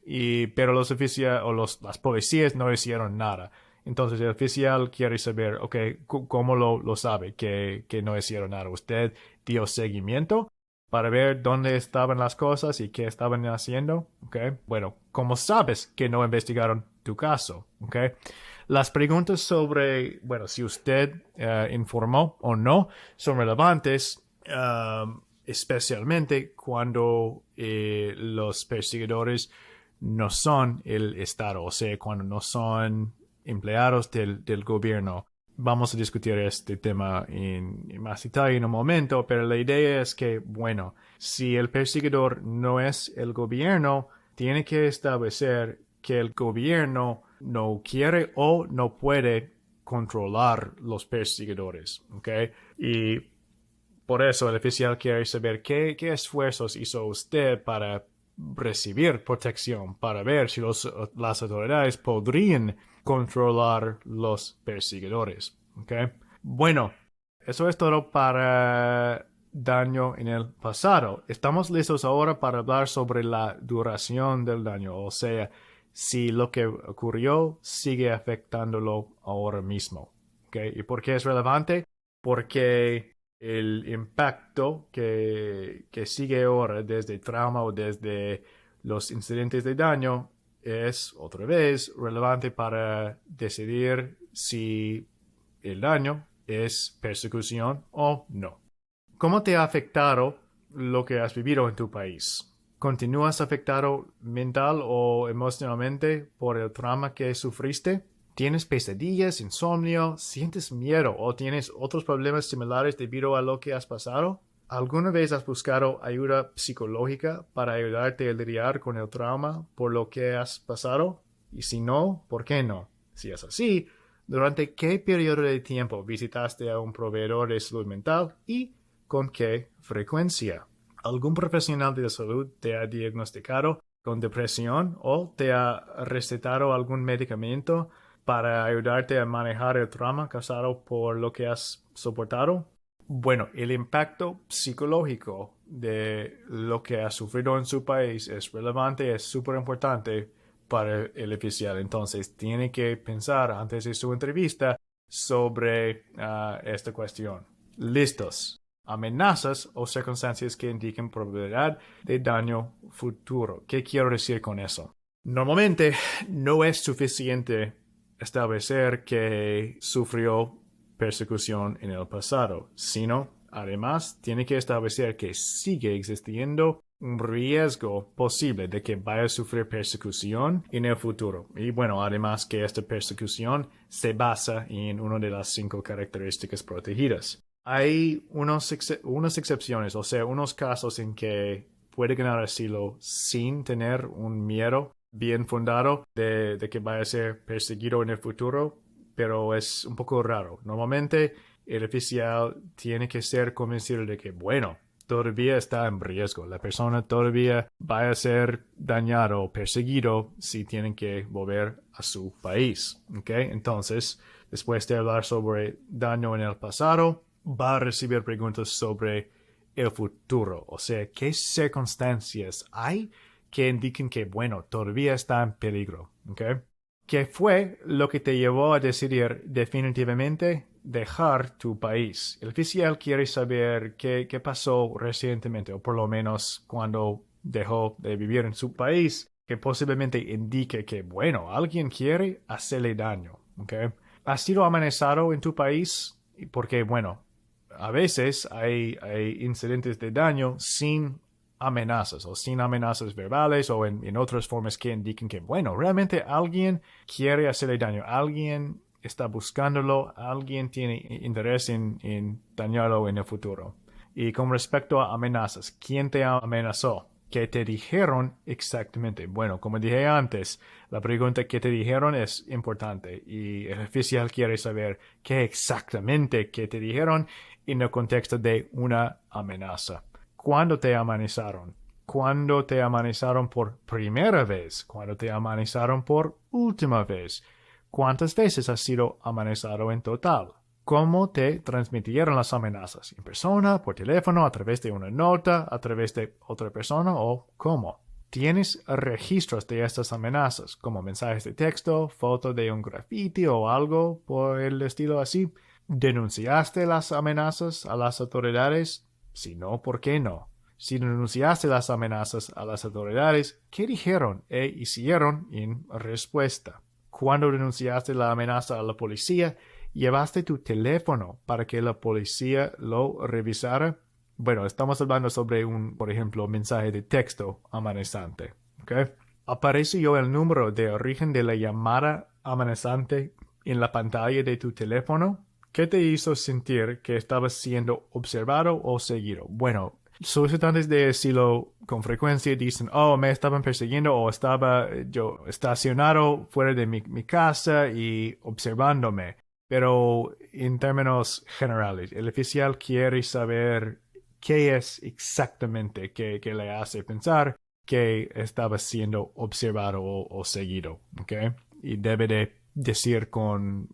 pero los oficiales o las policías no hicieron nada. Entonces el oficial quiere saber, ok, ¿cómo lo sabe que no hicieron nada? ¿Usted dio seguimiento para ver dónde estaban las cosas y qué estaban haciendo? Okay. Bueno, ¿cómo sabes que no investigaron tu caso? Okay. Las preguntas sobre, bueno, si usted informó o no son relevantes. Especialmente cuando los perseguidores no son el Estado, o sea, cuando no son empleados del gobierno. Vamos a discutir este tema en más detalle en un momento, pero la idea es que, bueno, si el perseguidor no es el gobierno, tiene que establecer que el gobierno no quiere o no puede controlar los perseguidores, ¿ok? Y por eso el oficial quiere saber qué esfuerzos hizo usted para recibir protección, para ver si las autoridades podrían controlar los perseguidores, ¿ok? Bueno, eso es todo para daño en el pasado. Estamos listos ahora para hablar sobre la duración del daño, o sea, si lo que ocurrió sigue afectándolo ahora mismo. ¿Ok? ¿Y por qué es relevante? Porque el impacto que sigue ahora desde el trauma o desde los incidentes de daño es otra vez relevante para decidir si el daño es persecución o no. ¿Cómo te ha afectado lo que has vivido en tu país? ¿Continúas afectado mental o emocionalmente por el trauma que sufriste? ¿Tienes pesadillas, insomnio, sientes miedo o tienes otros problemas similares debido a lo que has pasado? ¿Alguna vez has buscado ayuda psicológica para ayudarte a lidiar con el trauma por lo que has pasado? Y si no, ¿por qué no? Si es así, ¿durante qué periodo de tiempo visitaste a un proveedor de salud mental y con qué frecuencia? ¿Algún profesional de la salud te ha diagnosticado con depresión o te ha recetado algún medicamento para ayudarte a manejar el trauma causado por lo que has soportado? Bueno, el impacto psicológico de lo que ha sufrido en su país es relevante, es súper importante para el oficial. Entonces, tiene que pensar antes de su entrevista sobre esta cuestión. ¿Listos? Amenazas o circunstancias que indiquen probabilidad de daño futuro. ¿Qué quiero decir con eso? Normalmente no es suficiente establecer que sufrió persecución en el pasado, sino además tiene que establecer que sigue existiendo un riesgo posible de que vaya a sufrir persecución en el futuro. Y bueno, además que esta persecución se basa en una de las 5 características protegidas. Hay unas excepciones, o sea, unos casos en que puede ganar asilo sin tener un miedo bien fundado de que vaya a ser perseguido en el futuro, pero es un poco raro. Normalmente el oficial tiene que ser convencido de que, bueno, todavía está en riesgo. La persona todavía va a ser dañado o perseguido si tienen que volver a su país. ¿Ok? Entonces, después de hablar sobre daño en el pasado, va a recibir preguntas sobre el futuro. O sea, ¿qué circunstancias hay que indiquen que, bueno, todavía está en peligro? ¿Ok? ¿Qué fue lo que te llevó a decidir definitivamente dejar tu país? El oficial quiere saber qué pasó recientemente, o por lo menos cuando dejó de vivir en su país, que posiblemente indique que, bueno, alguien quiere hacerle daño. ¿Ok? ¿Has sido amenazado en tu país? Porque, bueno, a veces hay incidentes de daño sin amenazas o sin amenazas verbales o en otras formas que indiquen que, bueno, realmente alguien quiere hacerle daño, alguien está buscándolo, alguien tiene interés en dañarlo en el futuro. Y con respecto a amenazas, ¿quién te amenazó? ¿Qué te dijeron exactamente? Bueno, como dije antes, la pregunta que te dijeron es importante y el oficial quiere saber qué exactamente que te dijeron en el contexto de una amenaza. ¿Cuándo te amenazaron? ¿Cuándo te amenazaron por primera vez? ¿Cuándo te amenazaron por última vez? ¿Cuántas veces has sido amenazado en total? ¿Cómo te transmitieron las amenazas? ¿En persona, por teléfono, a través de una nota, a través de otra persona o cómo? ¿Tienes registros de estas amenazas, como mensajes de texto, foto de un graffiti o algo por el estilo así? ¿Denunciaste las amenazas a las autoridades? Si no, ¿por qué no? Si denunciaste las amenazas a las autoridades, ¿qué dijeron e hicieron en respuesta? Cuando denunciaste la amenaza a la policía, ¿llevaste tu teléfono para que la policía lo revisara? Bueno, estamos hablando sobre por ejemplo, mensaje de texto amenazante. ¿Ok? ¿Apareció el número de origen de la llamada amenazante en la pantalla de tu teléfono? ¿Qué te hizo sentir que estabas siendo observado o seguido? Bueno, solicitantes de asilo con frecuencia dicen, oh, me estaban persiguiendo o estaba yo estacionado fuera de mi casa y observándome. Pero en términos generales, el oficial quiere saber qué es exactamente que le hace pensar que estaba siendo observado o seguido, ¿ok? Y debe de decir con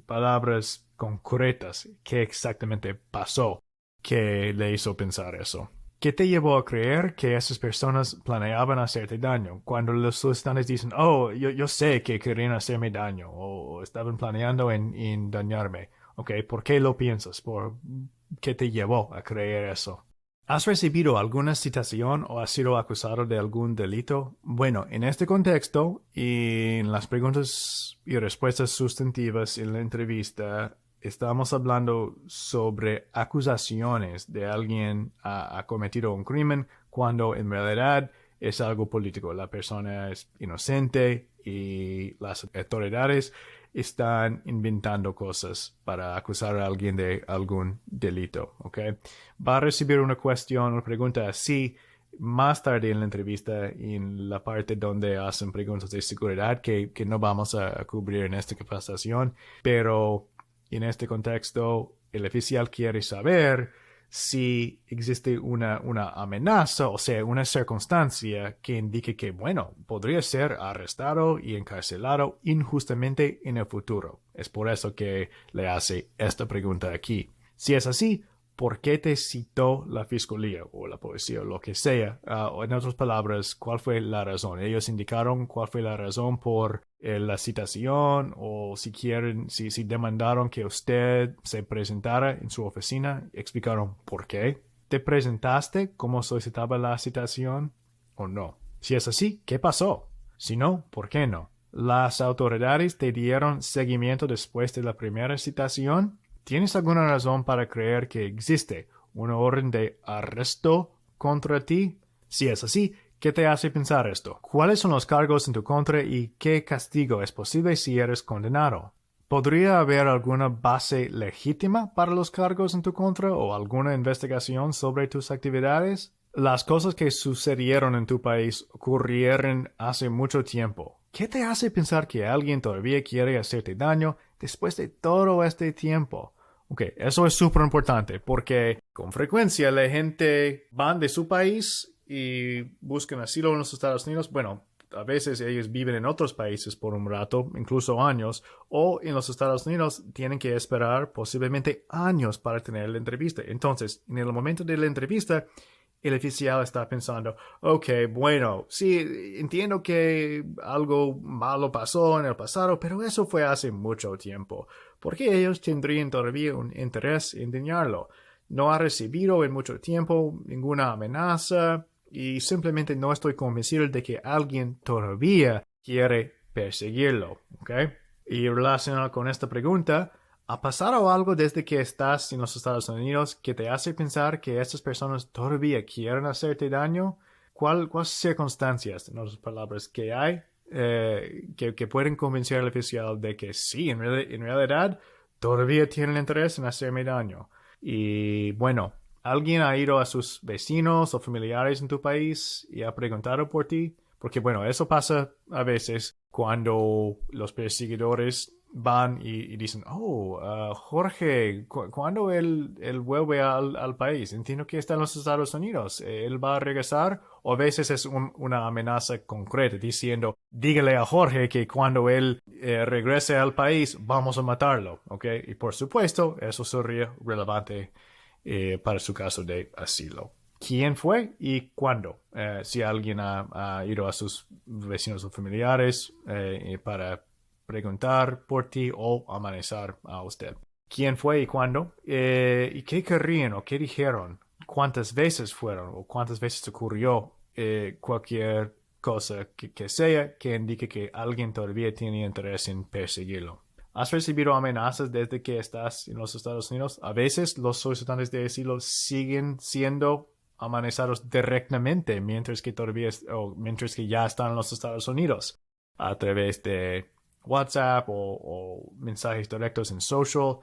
palabras concretas qué exactamente pasó que le hizo pensar eso. ¿Qué te llevó a creer que esas personas planeaban hacerte daño? Cuando los solicitantes dicen, oh, yo sé que querían hacerme daño o estaban planeando en dañarme. ¿Ok? ¿Por qué lo piensas? ¿Por qué te llevó a creer eso? ¿Has recibido alguna citación o has sido acusado de algún delito? Bueno, en este contexto y en las preguntas y respuestas sustantivas en la entrevista, estamos hablando sobre acusaciones de alguien ha cometido un crimen cuando en realidad es algo político. La persona es inocente y las autoridades están inventando cosas para acusar a alguien de algún delito, ¿ok? Va a recibir una cuestión, una pregunta así más tarde en la entrevista, en la parte donde hacen preguntas de seguridad que no vamos a cubrir en esta capacitación, pero en este contexto el oficial quiere saber si existe una amenaza, o sea, una circunstancia que indique que, bueno, podría ser arrestado y encarcelado injustamente en el futuro. Es por eso que le hace esta pregunta aquí. Si es así, ¿por qué te citó la fiscalía o la policía o lo que sea? O en otras palabras, ¿cuál fue la razón? Ellos indicaron cuál fue la razón por la citación o si quieren, si demandaron que usted se presentara en su oficina, explicaron por qué. ¿Te presentaste como solicitaba la citación o no? Si es así, ¿qué pasó? Si no, ¿por qué no? ¿Las autoridades te dieron seguimiento después de la primera citación? ¿Tienes alguna razón para creer que existe una orden de arresto contra ti? Si es así, ¿qué te hace pensar esto? ¿Cuáles son los cargos en tu contra y qué castigo es posible si eres condenado? ¿Podría haber alguna base legítima para los cargos en tu contra o alguna investigación sobre tus actividades? Las cosas que sucedieron en tu país ocurrieron hace mucho tiempo. ¿Qué te hace pensar que alguien todavía quiere hacerte daño después de todo este tiempo? Ok, eso es súper importante porque con frecuencia la gente va de su país y buscan asilo en los Estados Unidos. Bueno, a veces ellos viven en otros países por un rato, incluso años, o en los Estados Unidos tienen que esperar posiblemente años para tener la entrevista. Entonces, en el momento de la entrevista, el oficial está pensando, ok, bueno, sí, entiendo que algo malo pasó en el pasado, pero eso fue hace mucho tiempo. ¿Por qué ellos tendrían todavía un interés en dañarlo? No ha recibido en mucho tiempo ninguna amenaza y simplemente no estoy convencido de que alguien todavía quiere perseguirlo, ¿ok? Y relacionado con esta pregunta, ¿ha pasado algo desde que estás en los Estados Unidos que te hace pensar que estas personas todavía quieren hacerte daño? ¿Cuáles circunstancias, en otras palabras, que hay que pueden convencer al oficial de que sí, en realidad, todavía tienen interés en hacerme daño? Y bueno, ¿alguien ha ido a sus vecinos o familiares en tu país y ha preguntado por ti? Porque bueno, eso pasa a veces cuando los perseguidores van y dicen, oh, Jorge, ¿cuándo él vuelve al país? Entiendo que está en los Estados Unidos. ¿Él va a regresar? O a veces es una amenaza concreta diciendo, dígale a Jorge que cuando él regrese al país, vamos a matarlo, ¿ok? Y por supuesto, eso sería relevante para su caso de asilo. ¿Quién fue y cuándo? Si alguien ha ido a sus vecinos o familiares para preguntar por ti o amenazar a usted. ¿Quién fue y cuándo? ¿Y qué querían o qué dijeron? ¿Cuántas veces fueron o cuántas veces ocurrió cualquier cosa que sea que indique que alguien todavía tiene interés en perseguirlo? ¿Has recibido amenazas desde que estás en los Estados Unidos? A veces los solicitantes de asilo siguen siendo amenazados directamente mientras que ya están en los Estados Unidos a través de WhatsApp o mensajes directos en social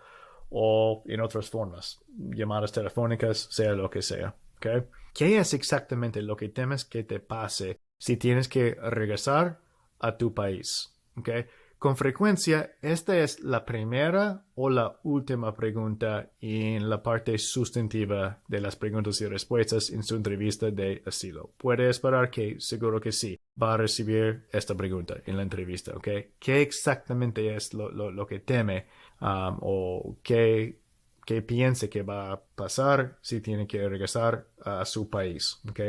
o en otras formas, llamadas telefónicas, sea lo que sea. ¿Okay? ¿Qué es exactamente lo que temes que te pase si tienes que regresar a tu país? ¿Okay? Con frecuencia, esta es la primera o la última pregunta en la parte sustantiva de las preguntas y respuestas en su entrevista de asilo. Puede esperar que, seguro que sí, va a recibir esta pregunta en la entrevista, ¿ok? ¿Qué exactamente es lo que teme o qué piensa que va a pasar si tiene que regresar a su país, ¿ok?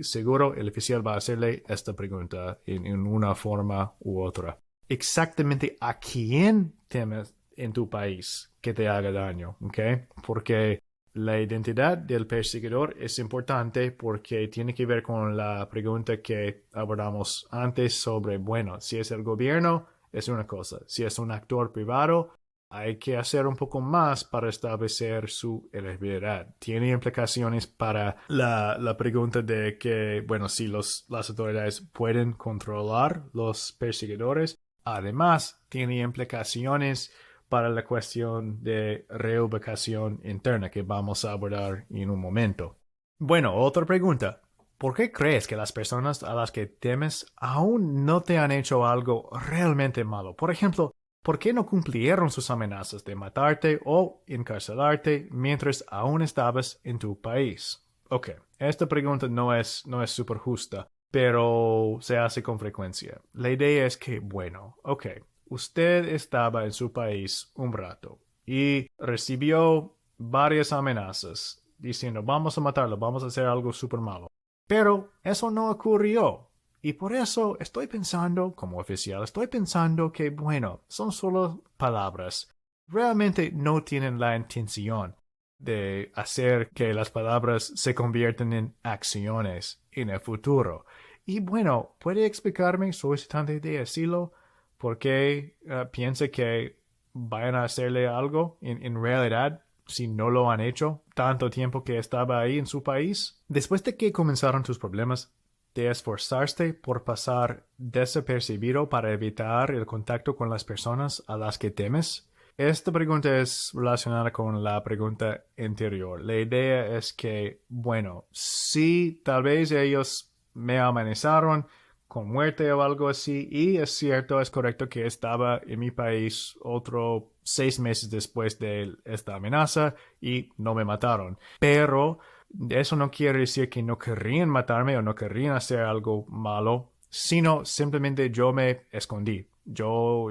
Seguro el oficial va a hacerle esta pregunta en una forma u otra. Exactamente a quién temes en tu país que te haga daño, ¿ok? Porque la identidad del perseguidor es importante porque tiene que ver con la pregunta que abordamos antes sobre, bueno, si es el gobierno, es una cosa. Si es un actor privado, hay que hacer un poco más para establecer su elegibilidad. Tiene implicaciones para la pregunta de que, bueno, si las autoridades pueden controlar los perseguidores. Además, tiene implicaciones para la cuestión de reubicación interna que vamos a abordar en un momento. Bueno, otra pregunta. ¿Por qué crees que las personas a las que temes aún no te han hecho algo realmente malo? Por ejemplo, ¿por qué no cumplieron sus amenazas de matarte o encarcelarte mientras aún estabas en tu país? Ok, esta pregunta no es súper justa, pero se hace con frecuencia. La idea es que, bueno, ok, usted estaba en su país un rato y recibió varias amenazas diciendo vamos a matarlo, vamos a hacer algo súper malo. Pero eso no ocurrió. Y por eso estoy pensando, como oficial, estoy pensando que, bueno, son solo palabras. Realmente no tienen la intención de hacer que las palabras se conviertan en acciones en el futuro. Y bueno, ¿puede explicarme, solicitante de asilo, por qué piensa que vayan a hacerle algo en realidad si no lo han hecho tanto tiempo que estaba ahí en su país? Después de que comenzaron tus problemas, ¿te esforzaste por pasar desapercibido para evitar el contacto con las personas a las que temes? Esta pregunta es relacionada con la pregunta anterior. La idea es que, bueno, sí, tal vez ellos me amenazaron con muerte o algo así, y es cierto, es correcto que estaba en mi país otro 6 meses después de esta amenaza y no me mataron. Pero eso no quiere decir que no querrían matarme o no querrían hacer algo malo, sino simplemente yo me escondí. Yo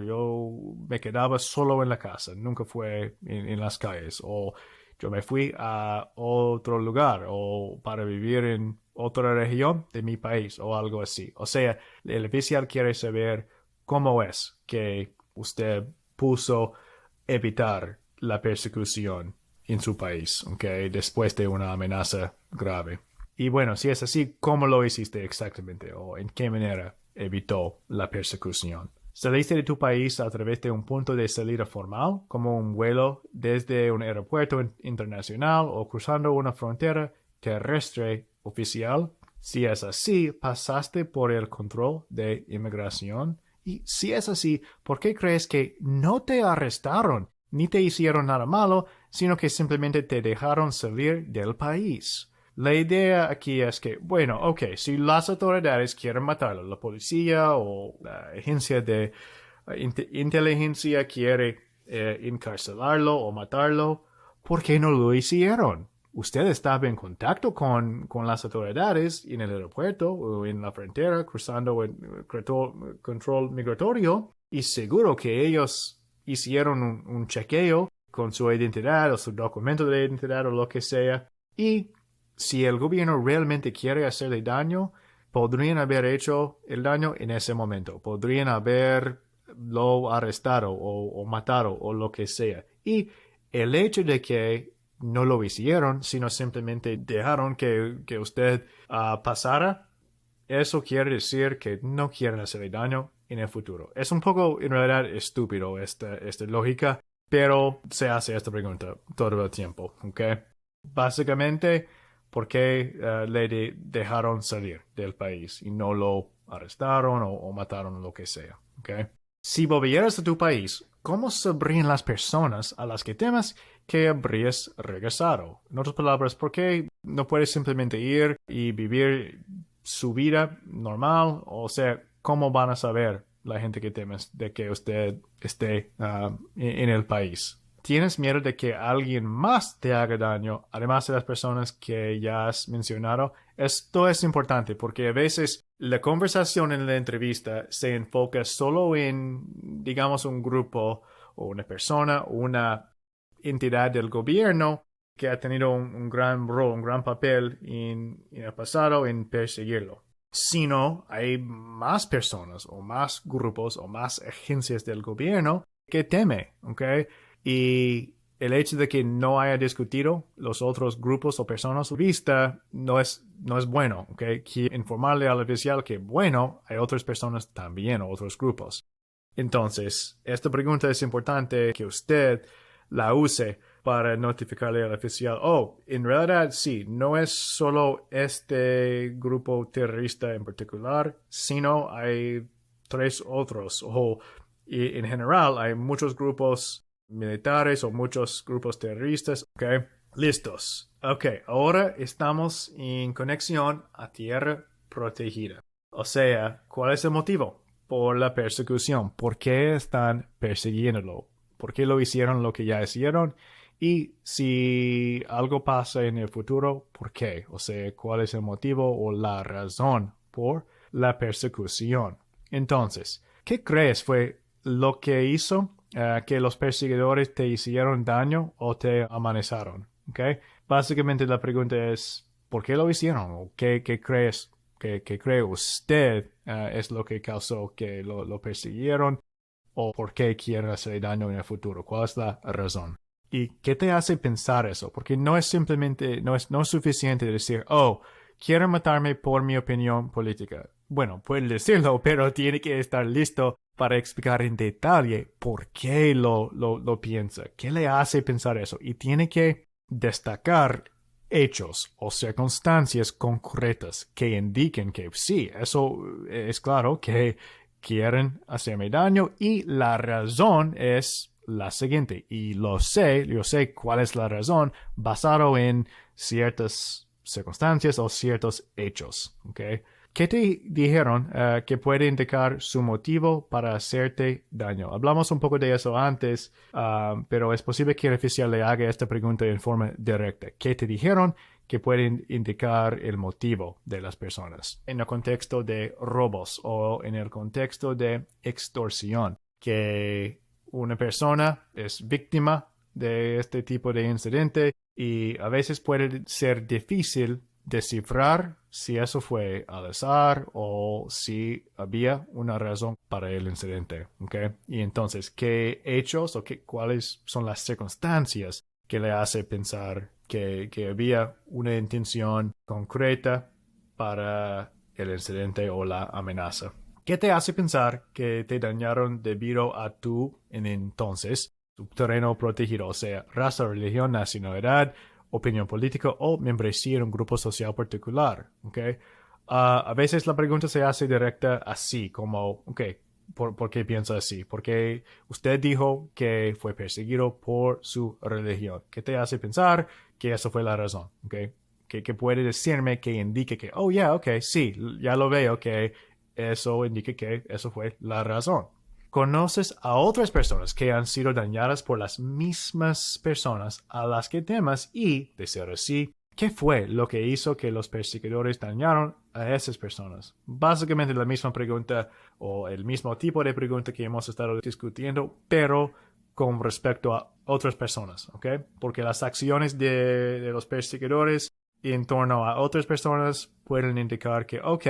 me quedaba solo en la casa, nunca fue en las calles, o yo me fui a otro lugar o para vivir en otra región de mi país o algo así. O sea, el oficial quiere saber cómo es que usted puso evitar la persecución en su país, ¿ok? Después de una amenaza grave. Y bueno, si es así, ¿cómo lo hiciste exactamente o en qué manera evitó la persecución? ¿Saliste de tu país a través de un punto de salida formal, como un vuelo desde un aeropuerto internacional o cruzando una frontera terrestre oficial? Si es así, ¿pasaste por el control de inmigración? Y si es así, ¿por qué crees que no te arrestaron ni te hicieron nada malo, sino que simplemente te dejaron salir del país? La idea aquí es que, bueno, ok, si las autoridades quieren matarlo, la policía o la agencia de inteligencia quiere encarcelarlo o matarlo, ¿por qué no lo hicieron? Usted estaba en contacto con las autoridades en el aeropuerto o en la frontera cruzando el control migratorio y seguro que ellos hicieron un chequeo con su identidad o su documento de identidad o lo que sea. Y si el gobierno realmente quiere hacerle daño, podrían haber hecho el daño en ese momento. Podrían haberlo arrestado o matado o lo que sea. Y el hecho de que no lo hicieron, sino simplemente dejaron que usted pasara, eso quiere decir que no quieren hacerle daño en el futuro. Es un poco, en realidad, estúpido esta lógica, pero se hace esta pregunta todo el tiempo, ¿ok? Básicamente, ¿por qué le dejaron salir del país y no lo arrestaron o mataron o lo que sea, ¿ok? Si volvieras a tu país, ¿cómo sabrían las personas a las que temas que habrías regresado? En otras palabras, ¿por qué no puedes simplemente ir y vivir su vida normal? O sea, ¿cómo van a saber la gente que temes de que usted esté en el país. ¿Tienes miedo de que alguien más te haga daño, además de las personas que ya has mencionado? Esto es importante porque a veces la conversación en la entrevista se enfoca solo en, digamos, un grupo o una persona o una entidad del gobierno que ha tenido un gran rol, un gran papel en el pasado en perseguirlo. Sino hay más personas o más grupos o más agencias del gobierno que teme, ¿ok? Y el hecho de que no haya discutido los otros grupos o personas su vista no es bueno, ¿ok? Quiero informarle al oficial que, bueno, hay otras personas también, o otros grupos. Entonces, esta pregunta es importante que usted la use para notificarle al oficial, oh, en realidad sí, no es solo este grupo terrorista en particular, sino hay 3 otros, y en general hay muchos grupos militares o muchos grupos terroristas, ¿ok? Listos. Ok, ahora estamos en conexión a tierra protegida. O sea, ¿cuál es el motivo? Por la persecución. ¿Por qué están persiguiéndolo? ¿Por qué lo hicieron lo que ya hicieron? Y si algo pasa en el futuro, ¿por qué? O sea, ¿cuál es el motivo o la razón por la persecución? Entonces, ¿qué crees fue lo que hizo que los perseguidores te hicieron daño o te amenazaron? ¿Okay? Básicamente la pregunta es, ¿por qué lo hicieron? ¿O qué crees? ¿Qué cree usted es lo que causó que lo persiguieron? ¿O por qué quieren hacer daño en el futuro? ¿Cuál es la razón? ¿Y qué te hace pensar eso? Porque no es simplemente, no es suficiente decir, oh, quieren matarme por mi opinión política. Bueno, pueden decirlo, pero tiene que estar listo para explicar en detalle por qué lo piensa, qué le hace pensar eso. Y tiene que destacar hechos o circunstancias concretas que indiquen que sí, eso es claro que quieren hacerme daño y la razón es la siguiente. Y yo sé cuál es la razón basado en ciertas circunstancias o ciertos hechos. ¿Ok? ¿Qué te dijeron que puede indicar su motivo para hacerte daño? Hablamos un poco de eso antes, pero es posible que el oficial le haga esta pregunta en forma directa. ¿Qué te dijeron que puede indicar el motivo de las personas? En el contexto de robos o en el contexto de extorsión, que una persona es víctima de este tipo de incidente y a veces puede ser difícil descifrar si eso fue al azar o si había una razón para el incidente, ¿ok? Y entonces, ¿qué hechos o cuáles son las circunstancias que le hace pensar que había una intención concreta para el incidente o la amenaza? ¿Qué te hace pensar que te dañaron debido a en entonces, tu terreno protegido, o sea, raza, religión, nacionalidad, opinión política o membresía en un grupo social particular? ¿Okay? A veces la pregunta se hace directa así, como, ok, ¿por qué piensa así? Porque usted dijo que fue perseguido por su religión. ¿Qué te hace pensar que esa fue la razón? ¿Okay? ¿Qué puede decirme que indique que, oh, yeah, ok, sí, ya lo veo, que eso indica que eso fue la razón? ¿Conoces a otras personas que han sido dañadas por las mismas personas a las que temas? Y, de ser así, ¿qué fue lo que hizo que los perseguidores dañaron a esas personas? Básicamente la misma pregunta o el mismo tipo de pregunta que hemos estado discutiendo, pero con respecto a otras personas, ¿ok? Porque las acciones de los perseguidores en torno a otras personas pueden indicar que, ok,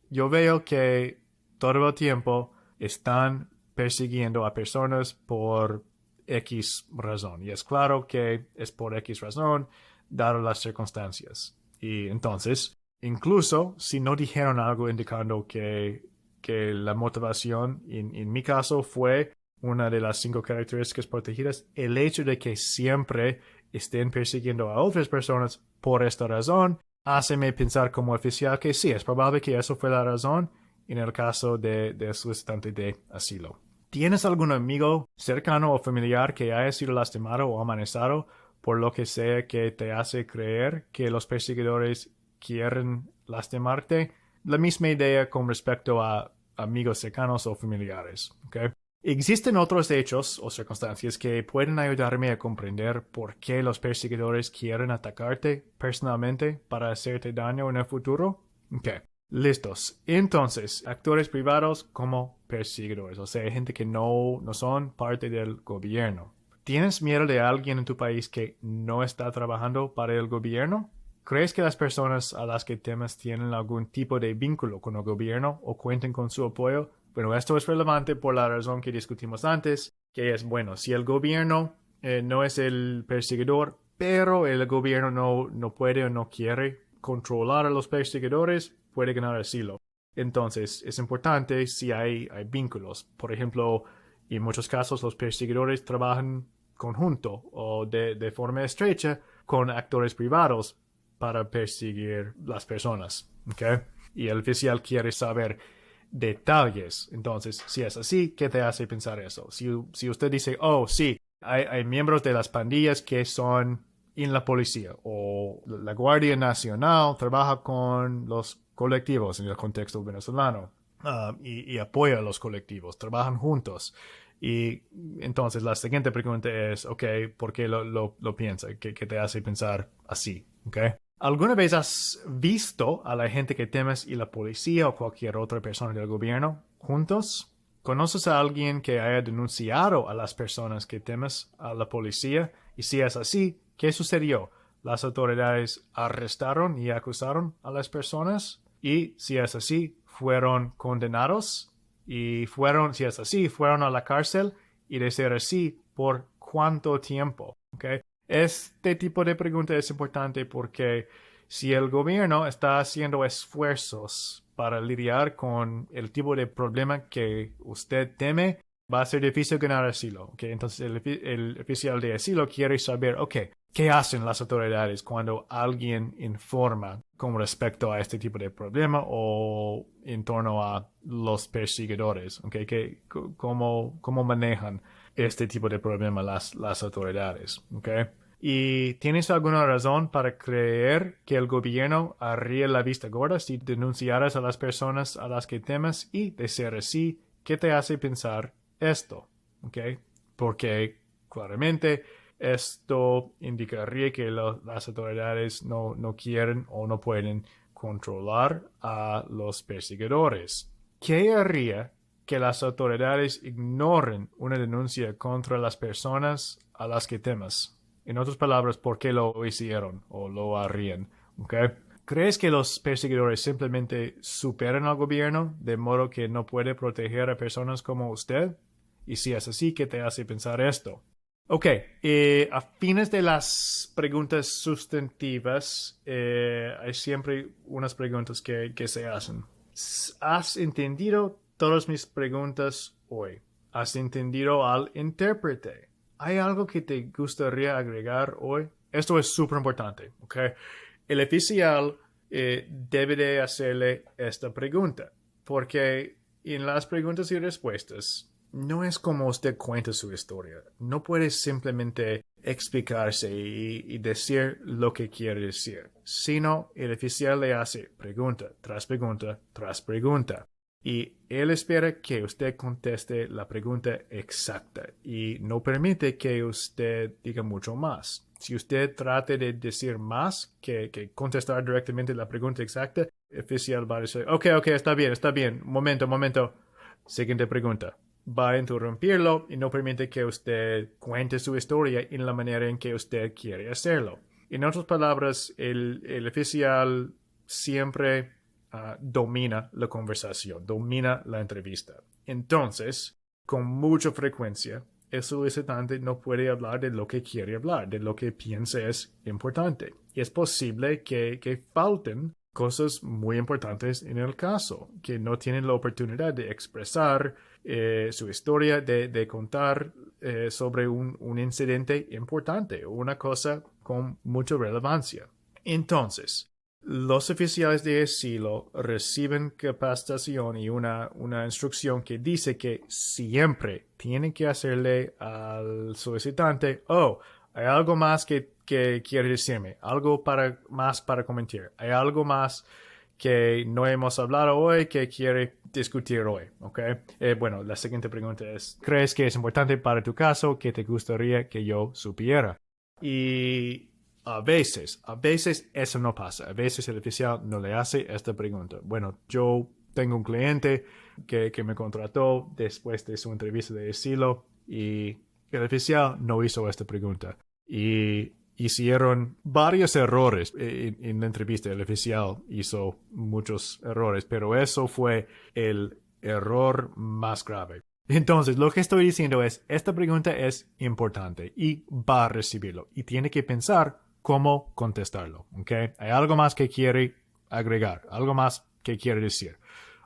yo veo que todo el tiempo están persiguiendo a personas por X razón. Y es claro que es por X razón, dado las circunstancias. Y entonces, incluso si no dijeron algo indicando que la motivación, en mi caso, fue una de las 5 características protegidas, el hecho de que siempre estén persiguiendo a otras personas por esta razón, háceme pensar como oficial que sí, es probable que eso fue la razón en el caso de solicitante de asilo. ¿Tienes algún amigo cercano o familiar que haya sido lastimado o amenazado por lo que sea que te hace creer que los perseguidores quieren lastimarte? La misma idea con respecto a amigos cercanos o familiares. ¿Okay? Existen otros hechos o circunstancias que pueden ayudarme a comprender por qué los perseguidores quieren atacarte personalmente para hacerte daño en el futuro. Ok, listos. Entonces, actores privados como perseguidores, o sea, gente que no son parte del gobierno. ¿Tienes miedo de alguien en tu país que no está trabajando para el gobierno? ¿Crees que las personas a las que temes tienen algún tipo de vínculo con el gobierno o cuenten con su apoyo? Bueno, esto es relevante por la razón que discutimos antes, que es, bueno, si el gobierno no es el perseguidor, pero el gobierno no puede o no quiere controlar a los perseguidores, puede ganar asilo. Entonces, es importante si hay vínculos. Por ejemplo, en muchos casos los perseguidores trabajan conjunto o de forma estrecha con actores privados para perseguir las personas. ¿Okay? Y el oficial quiere saber detalles. Entonces, si es así, ¿qué te hace pensar eso? Si usted dice, oh, sí, hay miembros de las pandillas que son en la policía o la Guardia Nacional trabaja con los colectivos en el contexto venezolano y apoya a los colectivos, trabajan juntos. Y entonces la siguiente pregunta es, ok, ¿por qué lo piensa? ¿Qué te hace pensar así? ¿Okay? ¿Alguna vez has visto a la gente que temes y la policía o cualquier otra persona del gobierno juntos? ¿Conoces a alguien que haya denunciado a las personas que temes a la policía? Y si es así, ¿qué sucedió? ¿Las autoridades arrestaron y acusaron a las personas? Y si es así, ¿fueron condenados? Y si es así, fueron a la cárcel y de ser así, ¿por cuánto tiempo? ¿Okay? Este tipo de pregunta es importante porque si el gobierno está haciendo esfuerzos para lidiar con el tipo de problema que usted teme, va a ser difícil ganar asilo. ¿Okay? Entonces el oficial de asilo quiere saber, ok, ¿qué hacen las autoridades cuando alguien informa con respecto a este tipo de problema o en torno a los perseguidores? ¿Okay? ¿Cómo manejan este tipo de problema las autoridades? ¿Okay? ¿Y tienes alguna razón para creer que el gobierno haría la vista gorda si denunciaras a las personas a las que temes? Y de ser así, ¿qué te hace pensar esto? ¿Okay? Porque claramente esto indicaría que las autoridades no quieren o no pueden controlar a los perseguidores. ¿Qué haría que las autoridades ignoren una denuncia contra las personas a las que temas? En otras palabras, ¿por qué lo hicieron o lo harían? ¿Okay? ¿Crees que los perseguidores simplemente superan al gobierno de modo que no puede proteger a personas como usted? Y si es así, ¿qué te hace pensar esto? Ok, a fines de las preguntas sustantivas, hay siempre unas preguntas que se hacen. ¿Has entendido todas mis preguntas hoy? ¿Has entendido al intérprete? ¿Hay algo que te gustaría agregar hoy? Esto es súper importante, ¿ok? El oficial debe de hacerle esta pregunta, porque en las preguntas y respuestas no es como usted cuenta su historia. No puede simplemente explicarse y decir lo que quiere decir, sino el oficial le hace pregunta tras pregunta tras pregunta. Y él espera que usted conteste la pregunta exacta y no permite que usted diga mucho más. Si usted trate de decir más que contestar directamente la pregunta exacta, el oficial va a decir, ok, está bien, momento. Siguiente pregunta. Va a interrumpirlo y no permite que usted cuente su historia en la manera en que usted quiere hacerlo. En otras palabras, el oficial siempre domina la conversación, domina la entrevista. Entonces, con mucha frecuencia, el solicitante no puede hablar de lo que quiere hablar, de lo que piensa es importante. Y es posible que falten cosas muy importantes en el caso, que no tienen la oportunidad de expresar su historia, de contar sobre un incidente importante, una cosa con mucha relevancia. Entonces, los oficiales de asilo reciben capacitación y una instrucción que dice que siempre tienen que hacerle al solicitante, oh, hay algo más que quiere decirme, algo más para comentar, hay algo más que no hemos hablado hoy que quiere discutir hoy, ¿ok? Bueno, la siguiente pregunta es, ¿crees que es importante para tu caso que te gustaría que yo supiera? Y a veces eso no pasa. A veces el oficial no le hace esta pregunta. Bueno, yo tengo un cliente que me contrató después de su entrevista de asilo y el oficial no hizo esta pregunta. Y hicieron varios errores en la entrevista. El oficial hizo muchos errores, pero eso fue el error más grave. Entonces, lo que estoy diciendo es, esta pregunta es importante y va a recibirlo y tiene que pensar cómo contestarlo, ¿ok? Hay algo más que quiere agregar, algo más que quiere decir,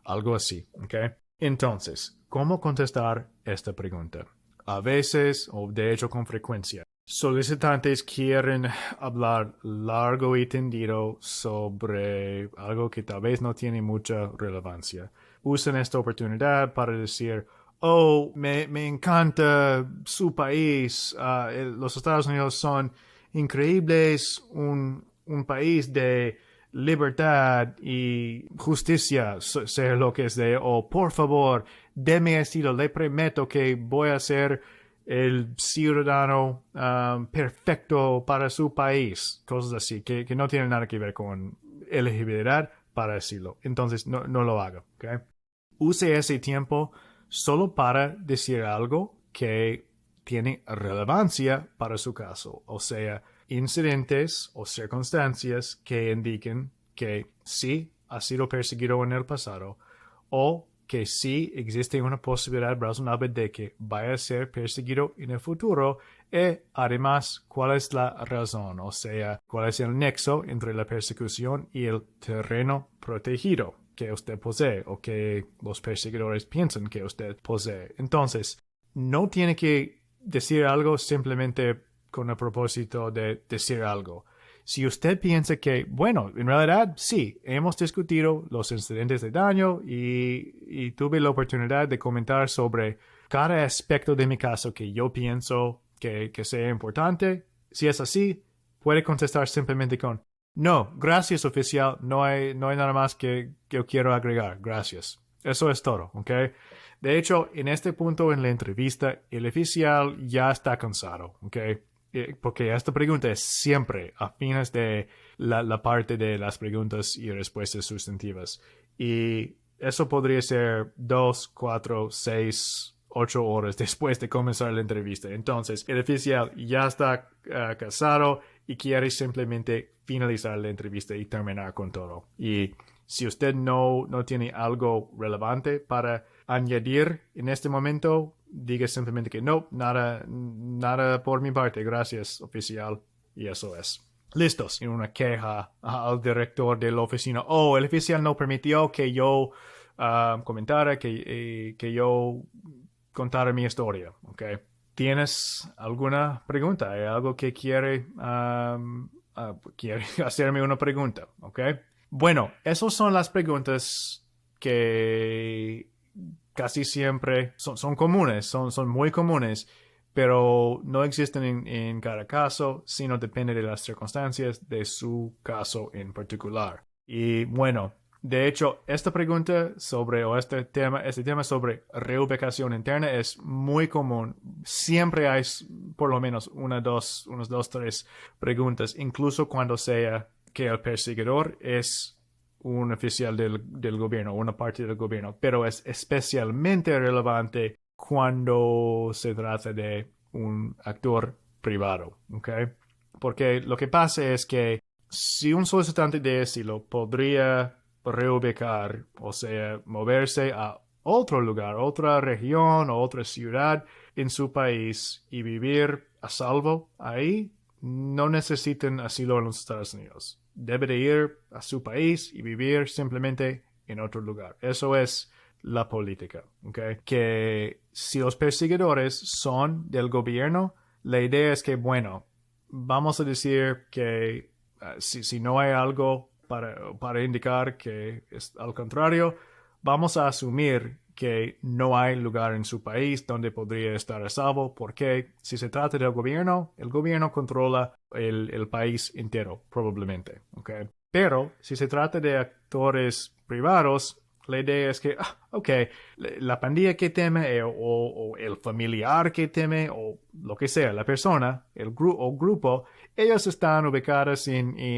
algo así, ¿ok? Entonces, ¿cómo contestar esta pregunta? A veces, o de hecho con frecuencia, solicitantes quieren hablar largo y tendido sobre algo que tal vez no tiene mucha relevancia. Usan esta oportunidad para decir, oh, me encanta su país, los Estados Unidos son increíbles, un país de libertad y justicia, sea lo que es de, oh, por favor, deme estilo, le prometo que voy a ser el ciudadano perfecto para su país, cosas así, que no tienen nada que ver con elegibilidad para decirlo. Entonces, no lo haga, ¿ok? Use ese tiempo solo para decir algo que tiene relevancia para su caso, o sea, incidentes o circunstancias que indiquen que sí ha sido perseguido en el pasado o que sí existe una posibilidad razonable de que vaya a ser perseguido en el futuro y además cuál es la razón, o sea, cuál es el nexo entre la persecución y el terreno protegido que usted posee o que los perseguidores piensan que usted posee. Entonces, no tiene que decir algo simplemente con el propósito de decir algo. Si usted piensa que, bueno, en realidad sí, hemos discutido los incidentes de daño y tuve la oportunidad de comentar sobre cada aspecto de mi caso que yo pienso que sea importante. Si es así, puede contestar simplemente con, no, gracias oficial, no hay nada más que yo quiero agregar, gracias. Eso es todo, ¿ok? De hecho, en este punto en la entrevista, el oficial ya está cansado, ¿ok? Porque esta pregunta es siempre a fines de la parte de las preguntas y respuestas sustantivas. Y eso podría ser 2, 4, 6, 8 horas después de comenzar la entrevista. Entonces, el oficial ya está cansado y quiere simplemente finalizar la entrevista y terminar con todo. Y si usted no tiene algo relevante para añadir en este momento, diga simplemente que no, nada por mi parte, gracias, oficial. Y eso es. Listos. En una queja al director de la oficina. Oh, el oficial no permitió que yo comentara, que yo contara mi historia. ¿Ok? ¿Tienes alguna pregunta? ¿Hay algo que quiere hacerme una pregunta? ¿Ok? Bueno, esas son las preguntas que casi siempre son comunes, son muy comunes, pero no existen en cada caso, sino depende de las circunstancias de su caso en particular. Y bueno, de hecho, esta pregunta o este tema sobre reubicación interna es muy común. Siempre hay por lo menos unas dos, tres preguntas, incluso cuando sea que el perseguidor es un oficial del gobierno, una parte del gobierno, pero es especialmente relevante cuando se trata de un actor privado, ¿ok? Porque lo que pasa es que si un solicitante de asilo podría reubicar, o sea, moverse a otro lugar, otra región o otra ciudad en su país y vivir a salvo ahí, no necesitan asilo en los Estados Unidos. Debe de ir a su país y vivir simplemente en otro lugar. Eso es la política, ¿ok? Que si los perseguidores son del gobierno, la idea es que, bueno, vamos a decir que si no hay algo para indicar que es al contrario, vamos a asumir que no hay lugar en su país donde podría estar a salvo, porque si se trata del gobierno, el gobierno controla el país entero, probablemente. ¿Okay? Pero si se trata de actores privados, la idea es que, ok, la pandilla que teme o el familiar que teme o lo que sea, la persona, o grupo, ellos están ubicados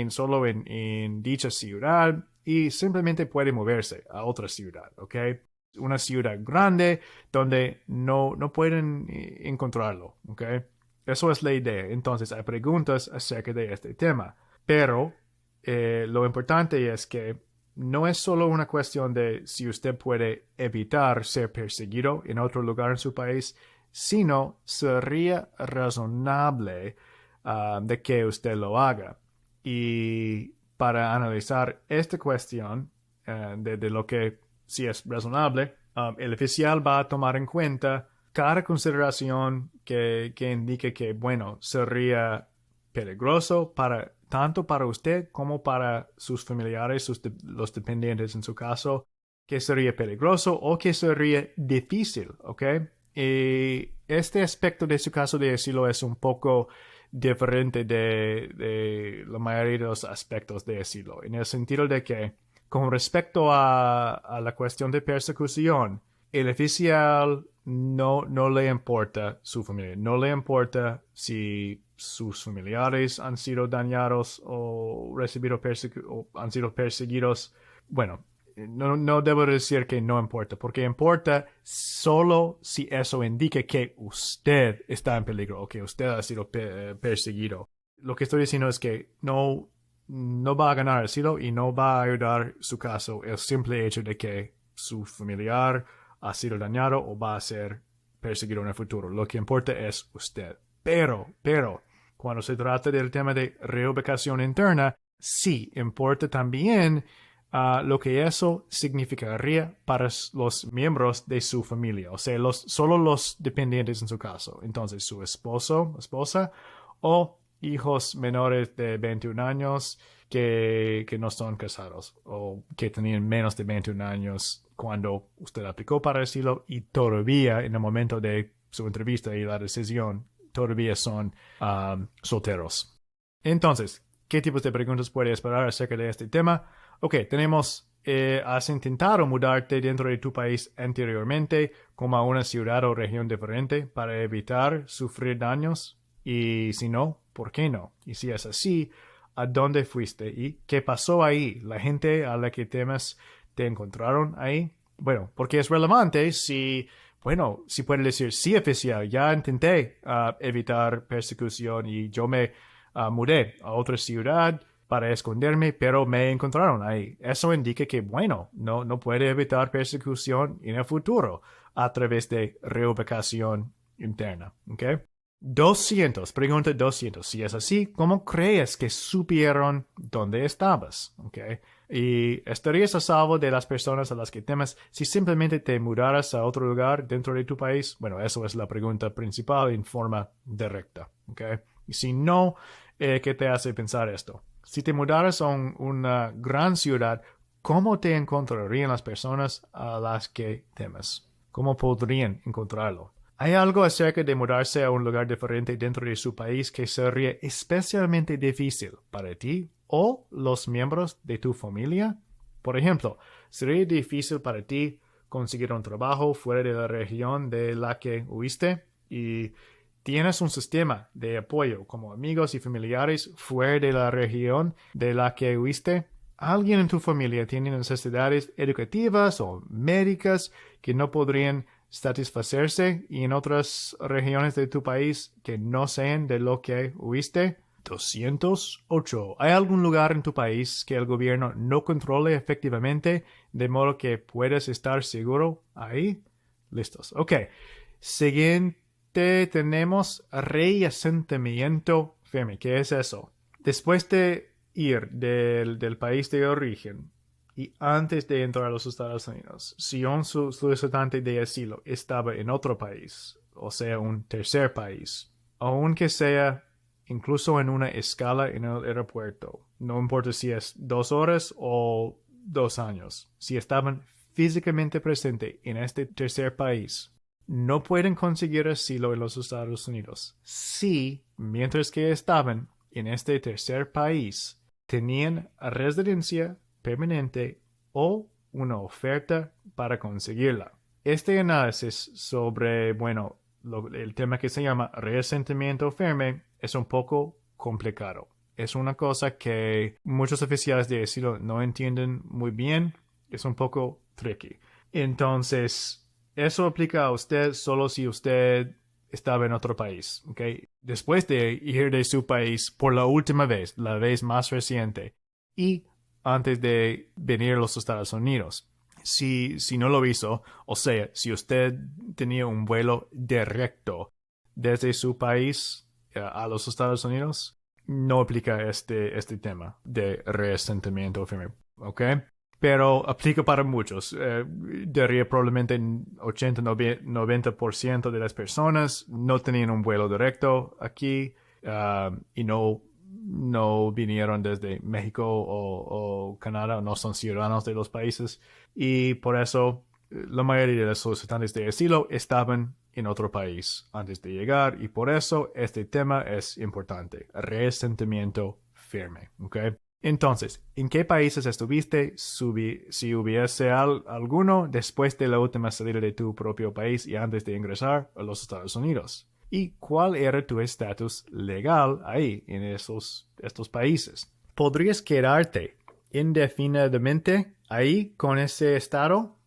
solo en dicha ciudad y simplemente pueden moverse a otra ciudad, ok. Una ciudad grande donde no pueden encontrarlo, ok. Eso es la idea. Entonces hay preguntas acerca de este tema. Pero lo importante es que no es solo una cuestión de si usted puede evitar ser perseguido en otro lugar en su país, sino sería razonable de que usted lo haga. Y para analizar esta cuestión de lo que si es razonable, el oficial va a tomar en cuenta cada consideración que indique que, bueno, sería peligroso tanto para usted como para sus familiares, los dependientes en su caso, que sería peligroso o que sería difícil, ¿ok? Y este aspecto de su caso de asilo es un poco diferente de la mayoría de los aspectos de asilo, en el sentido de que con respecto a la cuestión de persecución, el oficial no le importa su familia, no le importa si sus familiares han sido dañados o han sido perseguidos. Bueno, no debo decir que no importa, porque importa solo si eso indica que usted está en peligro o que usted ha sido perseguido. Lo que estoy diciendo es que no va a ganar asilo y no va a ayudar su caso el simple hecho de que su familiar ha sido dañado o va a ser perseguido en el futuro. Lo que importa es usted. Pero, cuando se trata del tema de reubicación interna, sí importa también lo que eso significaría para los miembros de su familia, o sea, solo los dependientes en su caso. Entonces, su esposa o hijos menores de 21 años que no son casados o que tenían menos de 21 años cuando usted aplicó para asilo y todavía en el momento de su entrevista y la decisión todavía son solteros. Entonces, ¿qué tipos de preguntas puede esperar acerca de este tema? Ok, tenemos, ¿has intentado mudarte dentro de tu país anteriormente como a una ciudad o región diferente para evitar sufrir daños? Y si no, ¿por qué no? Y si es así, ¿a dónde fuiste? ¿Y qué pasó ahí? ¿La gente a la que temes te encontraron ahí? Bueno, porque es relevante si puede decir, sí, oficial, ya intenté evitar persecución y yo me mudé a otra ciudad para esconderme, pero me encontraron ahí. Eso indica que, bueno, no puede evitar persecución en el futuro a través de reubicación interna, ¿ok? 200, pregunta 200. Si es así, ¿cómo crees que supieron dónde estabas? ¿Ok? Y estarías a salvo de las personas a las que temes si simplemente te mudaras a otro lugar dentro de tu país. Bueno, eso es la pregunta principal en forma directa. ¿Ok? Y si no, ¿qué te hace pensar esto? Si te mudaras a una gran ciudad, ¿cómo te encontrarían las personas a las que temes? ¿Cómo podrían encontrarlo? ¿Hay algo acerca de mudarse a un lugar diferente dentro de su país que sería especialmente difícil para ti o los miembros de tu familia? Por ejemplo, ¿sería difícil para ti conseguir un trabajo fuera de la región de la que huiste? ¿Y tienes un sistema de apoyo como amigos y familiares fuera de la región de la que huiste? ¿Alguien en tu familia tiene necesidades educativas o médicas que no podrían satisfacerse y en otras regiones de tu país que no sean de lo que huiste? 208. ¿Hay algún lugar en tu país que el gobierno no controle efectivamente de modo que puedas estar seguro ahí? Listos. Ok. Siguiente tenemos reasentamiento firme. ¿Qué es eso? Después de ir del país de origen y antes de entrar a los Estados Unidos, si un solicitante de asilo estaba en otro país, o sea, un tercer país, aunque sea incluso en una escala en el aeropuerto, no importa si es 2 horas o 2 años, si estaban físicamente presentes en este tercer país, no pueden conseguir asilo en los Estados Unidos si, mientras que estaban en este tercer país, tenían residencia permanente o una oferta para conseguirla. Este análisis sobre, bueno, el tema que se llama reasentamiento firme es un poco complicado. Es una cosa que muchos oficiales de asilo no entienden muy bien. Es un poco tricky. Entonces, eso aplica a usted solo si usted estaba en otro país, ¿ok? Después de ir de su país por la última vez, la vez más reciente, y antes de venir a los Estados Unidos. Si no lo hizo, o sea, si usted tenía un vuelo directo desde su país a los Estados Unidos, no aplica este tema de reasentamiento firme, ¿ok? Pero aplica para muchos. Diría probablemente 80-90% de las personas no tenían un vuelo directo aquí y no vinieron desde México o Canadá, no son ciudadanos de los países. Y por eso la mayoría de los solicitantes de asilo estaban en otro país antes de llegar y por eso este tema es importante. Resentimiento firme, ¿ok? Entonces, ¿en qué países estuviste si hubiese alguno después de la última salida de tu propio país y antes de ingresar a los Estados Unidos? ¿Y cuál era tu estatus legal ahí en estos países? ¿Podrías quedarte indefinidamente ahí con ese estado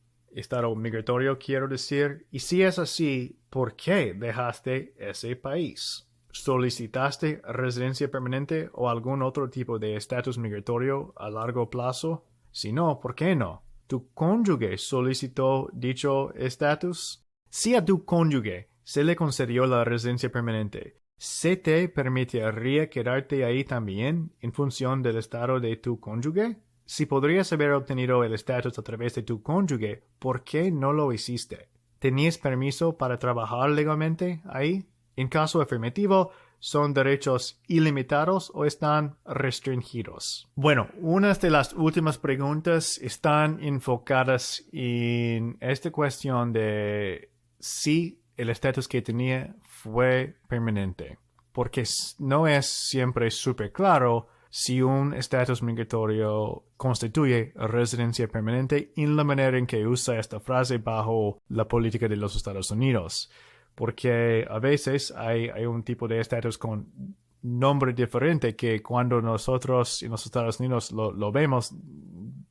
migratorio quiero decir? Y si es así, ¿por qué dejaste ese país? ¿Solicitaste residencia permanente o algún otro tipo de estatus migratorio a largo plazo? Si no, ¿por qué no? ¿Tu cónyuge solicitó dicho estatus? Si a tu cónyuge se le concedió la residencia permanente, ¿se te permitiría quedarte ahí también en función del estado de tu cónyuge? Si podrías haber obtenido el estatus a través de tu cónyuge, ¿por qué no lo hiciste? ¿Tenías permiso para trabajar legalmente ahí? En caso afirmativo, ¿son derechos ilimitados o están restringidos? Bueno, unas de las últimas preguntas están enfocadas en esta cuestión de si el estatus que tenía fue permanente, porque no es siempre súper claro si un estatus migratorio constituye residencia permanente en la manera en que usa esta frase bajo la política de los Estados Unidos. Porque a veces hay un tipo de estatus con nombre diferente que cuando nosotros en los Estados Unidos lo vemos,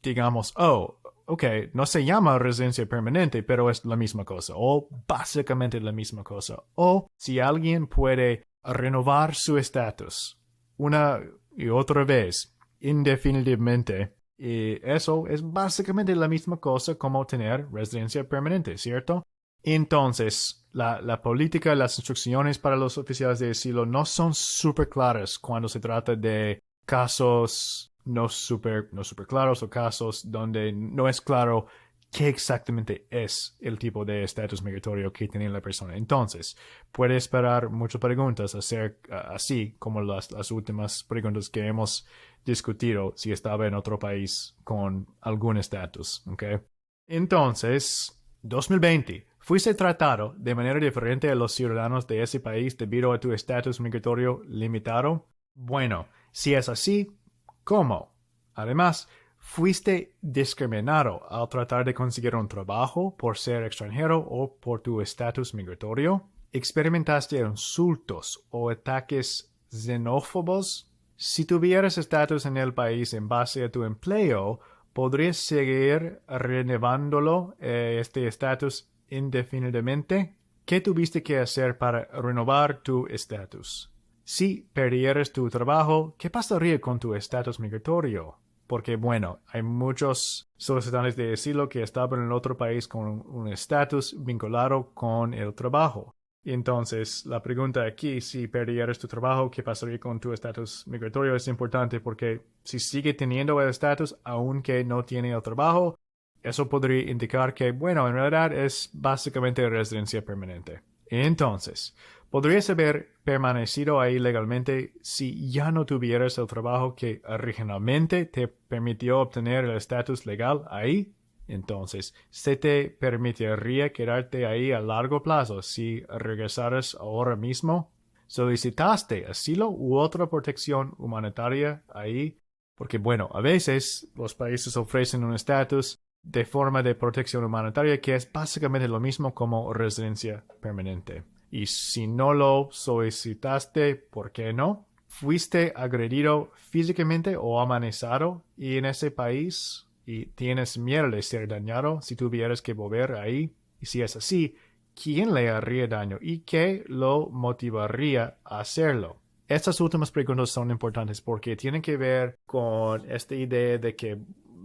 digamos, oh, ok, no se llama residencia permanente, pero es la misma cosa, o básicamente la misma cosa. O si alguien puede renovar su estatus una y otra vez, indefinidamente, y eso es básicamente la misma cosa como tener residencia permanente, ¿cierto? Entonces, la política, las instrucciones para los oficiales de asilo no son súper claras cuando se trata de casos no súper claros o casos donde no es claro qué exactamente es el tipo de estatus migratorio que tiene la persona. Entonces, puede esperar muchas preguntas así como las últimas preguntas que hemos discutido si estaba en otro país con algún estatus, ¿ok? Entonces, 2020. ¿Fuiste tratado de manera diferente a los ciudadanos de ese país debido a tu estatus migratorio limitado? Bueno, si es así, ¿cómo? Además, ¿fuiste discriminado al tratar de conseguir un trabajo por ser extranjero o por tu estatus migratorio? ¿Experimentaste insultos o ataques xenófobos? Si tuvieras estatus en el país en base a tu empleo, ¿podrías seguir renovándolo, este estatus indefinidamente? ¿Qué tuviste que hacer para renovar tu estatus? Si perdieras tu trabajo, ¿qué pasaría con tu estatus migratorio? Porque, bueno, hay muchos solicitantes de asilo que estaban en otro país con un estatus vinculado con el trabajo. Entonces, la pregunta aquí, si perdieras tu trabajo, ¿qué pasaría con tu estatus migratorio? Es importante porque si sigue teniendo el estatus, aunque no tiene el trabajo, eso podría indicar que, bueno, en realidad es básicamente residencia permanente. Entonces, podrías haber permanecido ahí legalmente si ya no tuvieras el trabajo que originalmente te permitió obtener el estatus legal ahí. Entonces, ¿se te permitiría quedarte ahí a largo plazo si regresaras ahora mismo? ¿Solicitaste asilo u otra protección humanitaria ahí? Porque bueno, a veces los países ofrecen un estatus de forma de protección humanitaria que es básicamente lo mismo como residencia permanente. Y si no lo solicitaste, ¿por qué no? ¿Fuiste agredido físicamente o amenazado y en ese país y tienes miedo de ser dañado si tuvieras que volver ahí? Y si es así, ¿quién le haría daño y qué lo motivaría a hacerlo? Estas últimas preguntas son importantes porque tienen que ver con esta idea de que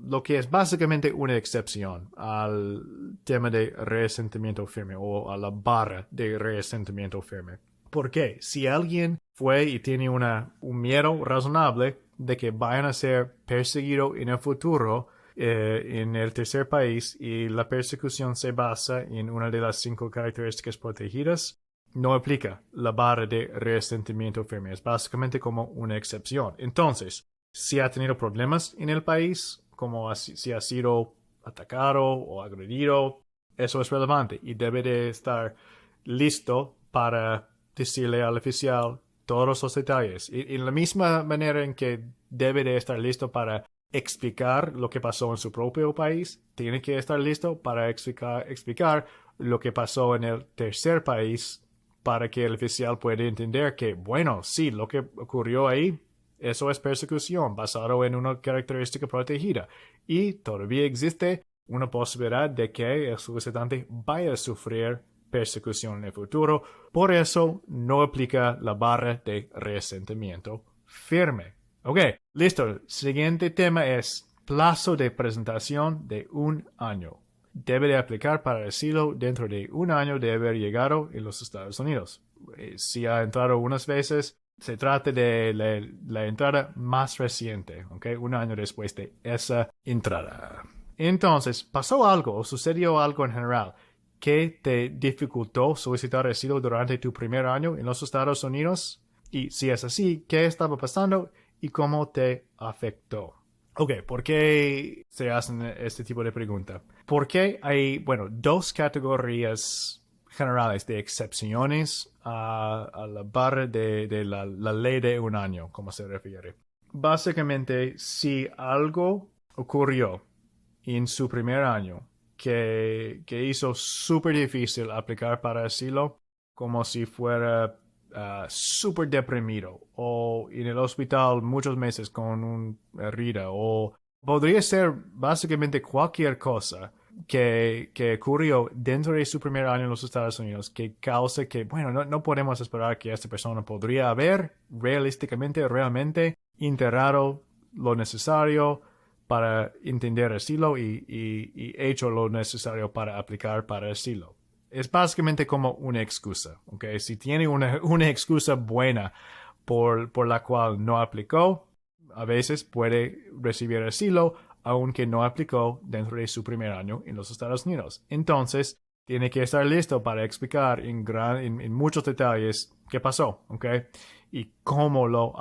lo que es básicamente una excepción al tema de resentimiento firme o a la barra de resentimiento firme. ¿Por qué? Si alguien fue y tiene un miedo razonable de que vayan a ser perseguidos en el futuro en el tercer país y la persecución se basa en una de las 5 características protegidas, no aplica la barra de resentimiento firme. Es básicamente como una excepción. Entonces, si ha tenido problemas en el país, como si ha sido atacado o agredido, eso es relevante y debe de estar listo para decirle al oficial todos los detalles. Y en la misma manera en que debe de estar listo para explicar lo que pasó en su propio país, tiene que estar listo para explicar lo que pasó en el tercer país para que el oficial pueda entender que, bueno, sí, lo que ocurrió ahí, eso es persecución basado en una característica protegida. Y todavía existe una posibilidad de que el solicitante vaya a sufrir persecución en el futuro. Por eso no aplica la barra de resentimiento firme. Ok, listo. Siguiente tema es plazo de presentación de 1 año. Debe de aplicar para asilo dentro de 1 año de haber llegado en los Estados Unidos. Si ha entrado unas veces, se trata de la entrada más reciente, ¿ok? 1 año después de esa entrada. Entonces, ¿pasó algo o sucedió algo en general que te dificultó solicitar asilo durante tu primer año en los Estados Unidos? Y si es así, ¿qué estaba pasando y cómo te afectó? Ok, ¿por qué se hacen este tipo de pregunta? Porque hay, bueno, 2 categorías generales de excepciones a la barra de la ley de 1 año, como se refiere. Básicamente, si algo ocurrió en su primer año que hizo súper difícil aplicar para asilo, como si fuera súper deprimido o en el hospital muchos meses con una herida o podría ser básicamente cualquier cosa que ocurrió dentro de su primer año en los Estados Unidos que cause que, bueno, no podemos esperar que esta persona podría haber realísticamente, realmente integrado lo necesario para entender asilo y hecho lo necesario para aplicar para asilo. Es básicamente como una excusa, ¿ok? Si tiene una excusa buena por la cual no aplicó, a veces puede recibir asilo aunque no aplicó dentro de su primer año en los Estados Unidos. Entonces, tiene que estar listo para explicar en muchos detalles qué pasó, ¿ok? Y cómo lo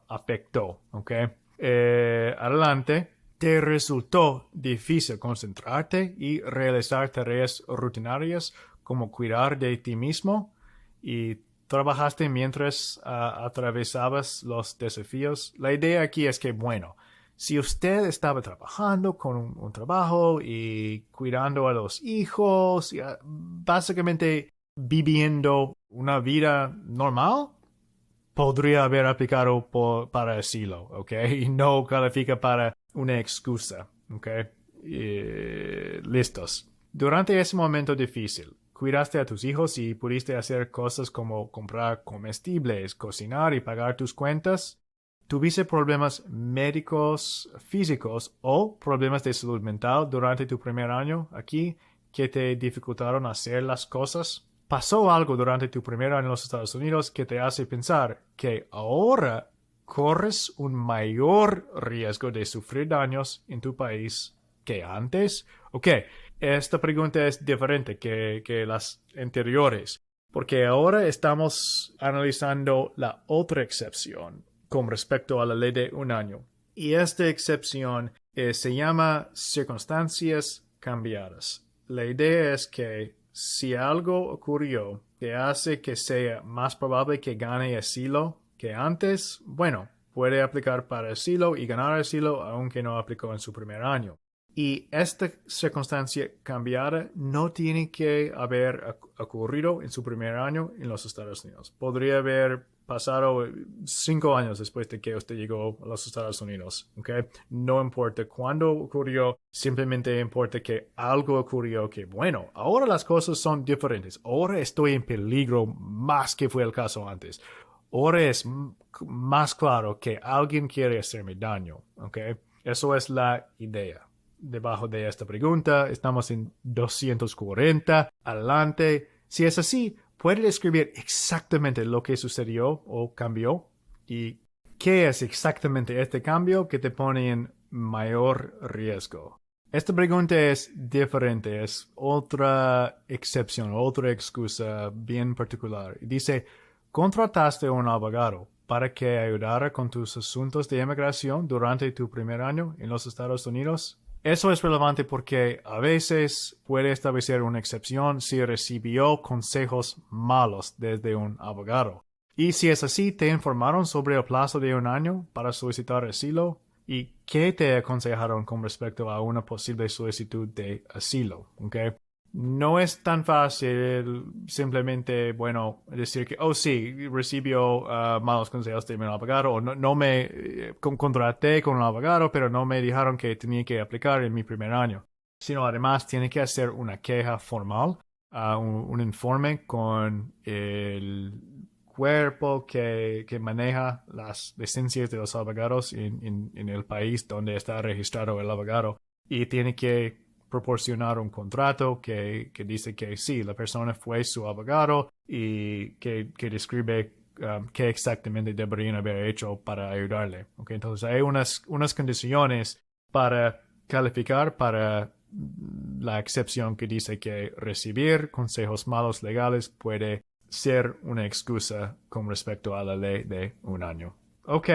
afectó, ¿ok? Adelante. ¿Te resultó difícil concentrarte y realizar tareas rutinarias como cuidar de ti mismo? ¿Y trabajaste mientras atravesabas los desafíos? La idea aquí es que, bueno, si usted estaba trabajando con un trabajo y cuidando a los hijos, y, básicamente viviendo una vida normal, podría haber aplicado para asilo, ¿ok? Y no califica para una excusa, ¿ok? Listos. Durante ese momento difícil, cuidaste a tus hijos y pudiste hacer cosas como comprar comestibles, cocinar y pagar tus cuentas. ¿Tuviste problemas médicos, físicos o problemas de salud mental durante tu primer año aquí que te dificultaron hacer las cosas? ¿Pasó algo durante tu primer año en los Estados Unidos que te hace pensar que ahora corres un mayor riesgo de sufrir daños en tu país que antes? Ok, esta pregunta es diferente que las anteriores, porque ahora estamos analizando la otra excepción con respecto a la ley de 1 año. Y esta excepción se llama circunstancias cambiadas. La idea es que si algo ocurrió que hace que sea más probable que gane asilo que antes, bueno, puede aplicar para asilo y ganar asilo aunque no aplicó en su primer año. Y esta circunstancia cambiada no tiene que haber ocurrido en su primer año en los Estados Unidos. Podría haber pasado 5 años después de que usted llegó a los Estados Unidos. ¿Okay? No importa cuándo ocurrió, simplemente importa que algo ocurrió que, bueno, ahora las cosas son diferentes. Ahora estoy en peligro más que fue el caso antes. Ahora es más claro que alguien quiere hacerme daño. ¿Okay? Eso es la idea. Debajo de esta pregunta, estamos en 240. Adelante. Si es así, puede describir exactamente lo que sucedió o cambió y qué es exactamente este cambio que te pone en mayor riesgo. Esta pregunta es diferente, es otra excepción, otra excusa bien particular. Dice, contrataste a un abogado para que ayudara con tus asuntos de inmigración durante tu primer año en los Estados Unidos. Eso es relevante porque a veces puede establecer una excepción si recibió consejos malos desde un abogado. Y si es así, ¿te informaron sobre el plazo de un año para solicitar asilo? ¿Y qué te aconsejaron con respecto a una posible solicitud de asilo? ¿Okay? No es tan fácil simplemente, bueno, decir que, oh sí, recibió malos consejos de mi abogado o no me contraté con un abogado, pero no me dijeron que tenía que aplicar en mi primer año. Sino además tiene que hacer una queja formal, un informe con el cuerpo que maneja las licencias de los abogados en el país donde está registrado el abogado y tiene que proporcionar un contrato que dice que sí, la persona fue su abogado y que describe qué exactamente deberían haber hecho para ayudarle. Okay, entonces hay unas condiciones para calificar para la excepción que dice que recibir consejos malos legales puede ser una excusa con respecto a la ley de un año. Ok,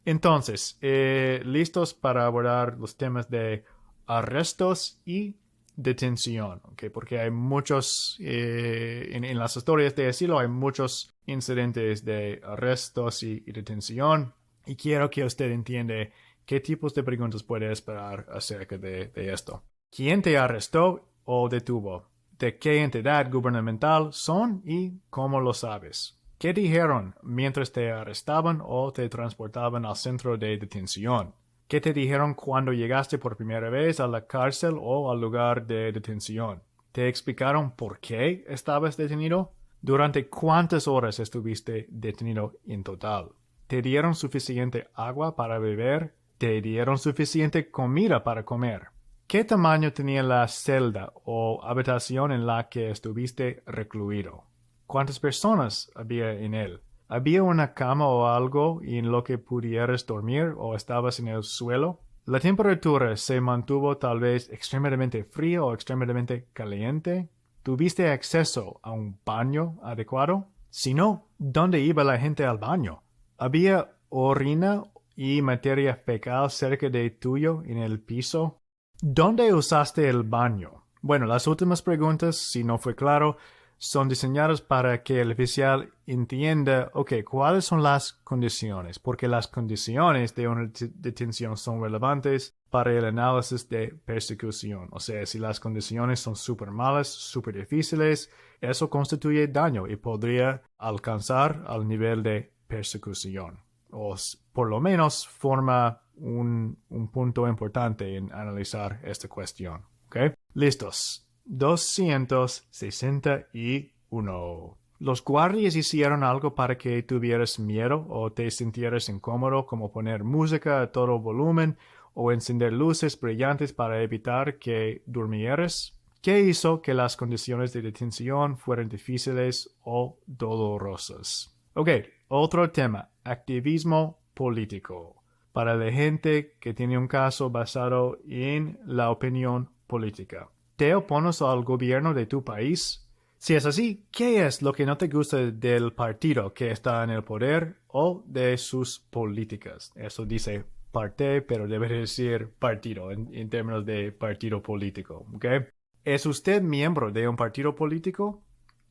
entonces, listos para abordar los temas de arrestos y detención, ¿okay? Porque hay muchos, en las historias de asilo hay muchos incidentes de arrestos y detención y quiero que usted entienda qué tipos de preguntas puede esperar acerca de esto. ¿Quién te arrestó o detuvo? ¿De qué entidad gubernamental son y cómo lo sabes? ¿Qué dijeron mientras te arrestaban o te transportaban al centro de detención? ¿Qué te dijeron cuando llegaste por primera vez a la cárcel o al lugar de detención? ¿Te explicaron por qué estabas detenido? ¿Durante cuántas horas estuviste detenido en total? ¿Te dieron suficiente agua para beber? ¿Te dieron suficiente comida para comer? ¿Qué tamaño tenía la celda o habitación en la que estuviste recluido? ¿Cuántas personas había en él? ¿Había una cama o algo en lo que pudieras dormir o estabas en el suelo? ¿La temperatura se mantuvo tal vez extremadamente fría o extremadamente caliente? ¿Tuviste acceso a un baño adecuado? Si no, ¿dónde iba la gente al baño? ¿Había orina y materia fecal cerca de tuyo en el piso? ¿Dónde usaste el baño? Bueno, las últimas preguntas, si no fue claro, son diseñadas para que el oficial entienda, ok, cuáles son las condiciones, porque las condiciones de una detención son relevantes para el análisis de persecución. O sea, si las condiciones son súper malas, súper difíciles, eso constituye daño y podría alcanzar al nivel de persecución. O por lo menos forma un punto importante en analizar esta cuestión. ¿Ok? Listos. 261. ¿Los guardias hicieron algo para que tuvieras miedo o te sintieras incómodo, como poner música a todo volumen o encender luces brillantes para evitar que durmieras? ¿Qué hizo que las condiciones de detención fueran difíciles o dolorosas? Ok, otro tema, activismo político. Para la gente que tiene un caso basado en la opinión política. ¿Te opones al gobierno de tu país? Si es así, ¿qué es lo que no te gusta del partido que está en el poder o de sus políticas? Eso dice parte, pero debe decir partido en términos de partido político. ¿Okay? ¿Es usted miembro de un partido político?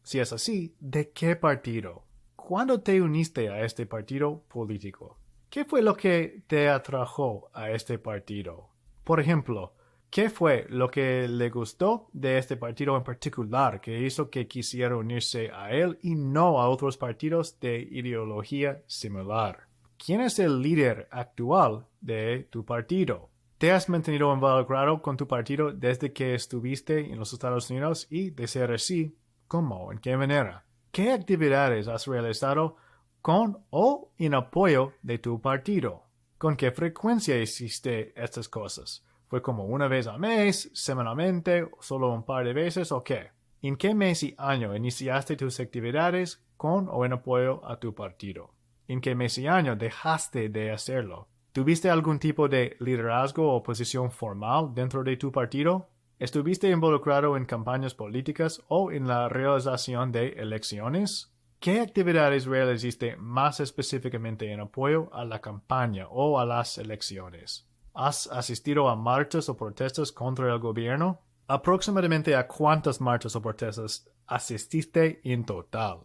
Si es así, ¿de qué partido? ¿Cuándo te uniste a este partido político? ¿Qué fue lo que te atrajo a este partido? Por ejemplo, ¿qué fue lo que le gustó de este partido en particular que hizo que quisiera unirse a él y no a otros partidos de ideología similar? ¿Quién es el líder actual de tu partido? ¿Te has mantenido involucrado con tu partido desde que estuviste en los Estados Unidos? Y, de ser así, ¿cómo? ¿En qué manera? ¿Qué actividades has realizado con o en apoyo de tu partido? ¿Con qué frecuencia hiciste estas cosas? ¿Fue como una vez al mes, semanalmente, solo un par de veces o qué? ¿En qué mes y año iniciaste tus actividades con o en apoyo a tu partido? ¿En qué mes y año dejaste de hacerlo? ¿Tuviste algún tipo de liderazgo o posición formal dentro de tu partido? ¿Estuviste involucrado en campañas políticas o en la realización de elecciones? ¿Qué actividades realizaste más específicamente en apoyo a la campaña o a las elecciones? ¿Has asistido a marchas o protestas contra el gobierno? ¿Aproximadamente a cuántas marchas o protestas asististe en total?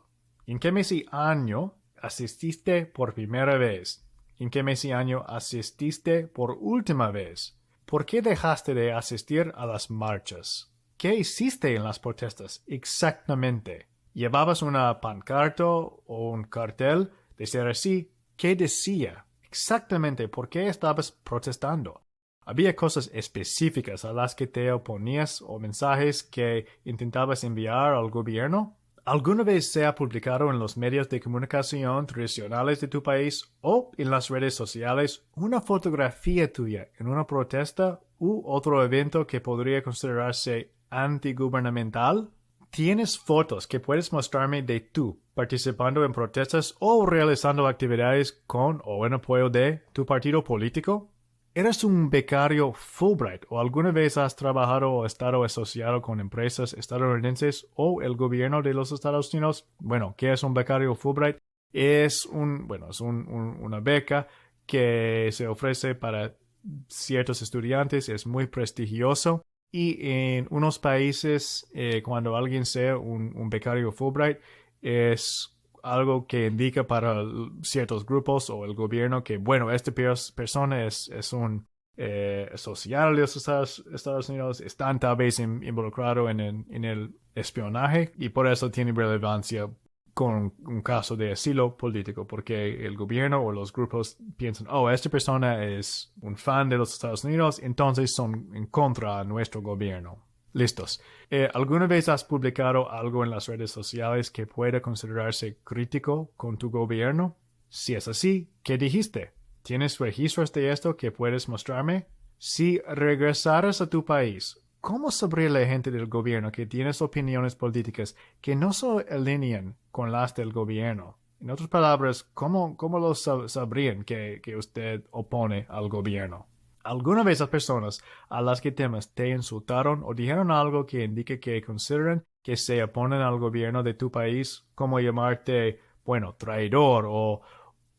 ¿En qué mes y año asististe por primera vez? ¿En qué mes y año asististe por última vez? ¿Por qué dejaste de asistir a las marchas? ¿Qué hiciste en las protestas exactamente? ¿Llevabas una pancarta o un cartel? De ser así, ¿qué decía? Exactamente, ¿por qué estabas protestando? ¿Había cosas específicas a las que te oponías o mensajes que intentabas enviar al gobierno? ¿Alguna vez se ha publicado en los medios de comunicación tradicionales de tu país o en las redes sociales una fotografía tuya en una protesta u otro evento que podría considerarse antigubernamental? ¿Tienes fotos que puedes mostrarme de tú participando en protestas o realizando actividades con o en apoyo de tu partido político? ¿Eres un becario Fulbright o alguna vez has trabajado o estado asociado con empresas estadounidenses o el gobierno de los Estados Unidos? Bueno, ¿qué es un becario Fulbright? Una beca que se ofrece para ciertos estudiantes, es muy prestigioso. Y en unos países, cuando alguien sea un becario Fulbright, es algo que indica para ciertos grupos o el gobierno que, bueno, esta persona es un social de los Estados Unidos, está tal vez involucrado en el espionaje y por eso tiene relevancia con un caso de asilo político, porque el gobierno o los grupos piensan, oh, esta persona es un fan de los Estados Unidos, entonces son en contra de nuestro gobierno. Listos. ¿Alguna vez has publicado algo en las redes sociales que pueda considerarse crítico con tu gobierno? Si es así, ¿qué dijiste? ¿Tienes registros de esto que puedes mostrarme? Si regresaras a tu país, ¿cómo sabría la gente del gobierno que tienes opiniones políticas que no se alinean con las del gobierno? En otras palabras, ¿cómo lo sabrían que usted opone al gobierno? ¿Alguna vez las personas a las que temas te insultaron o dijeron algo que indique que consideran que se oponen al gobierno de tu país, como llamarte, bueno, traidor o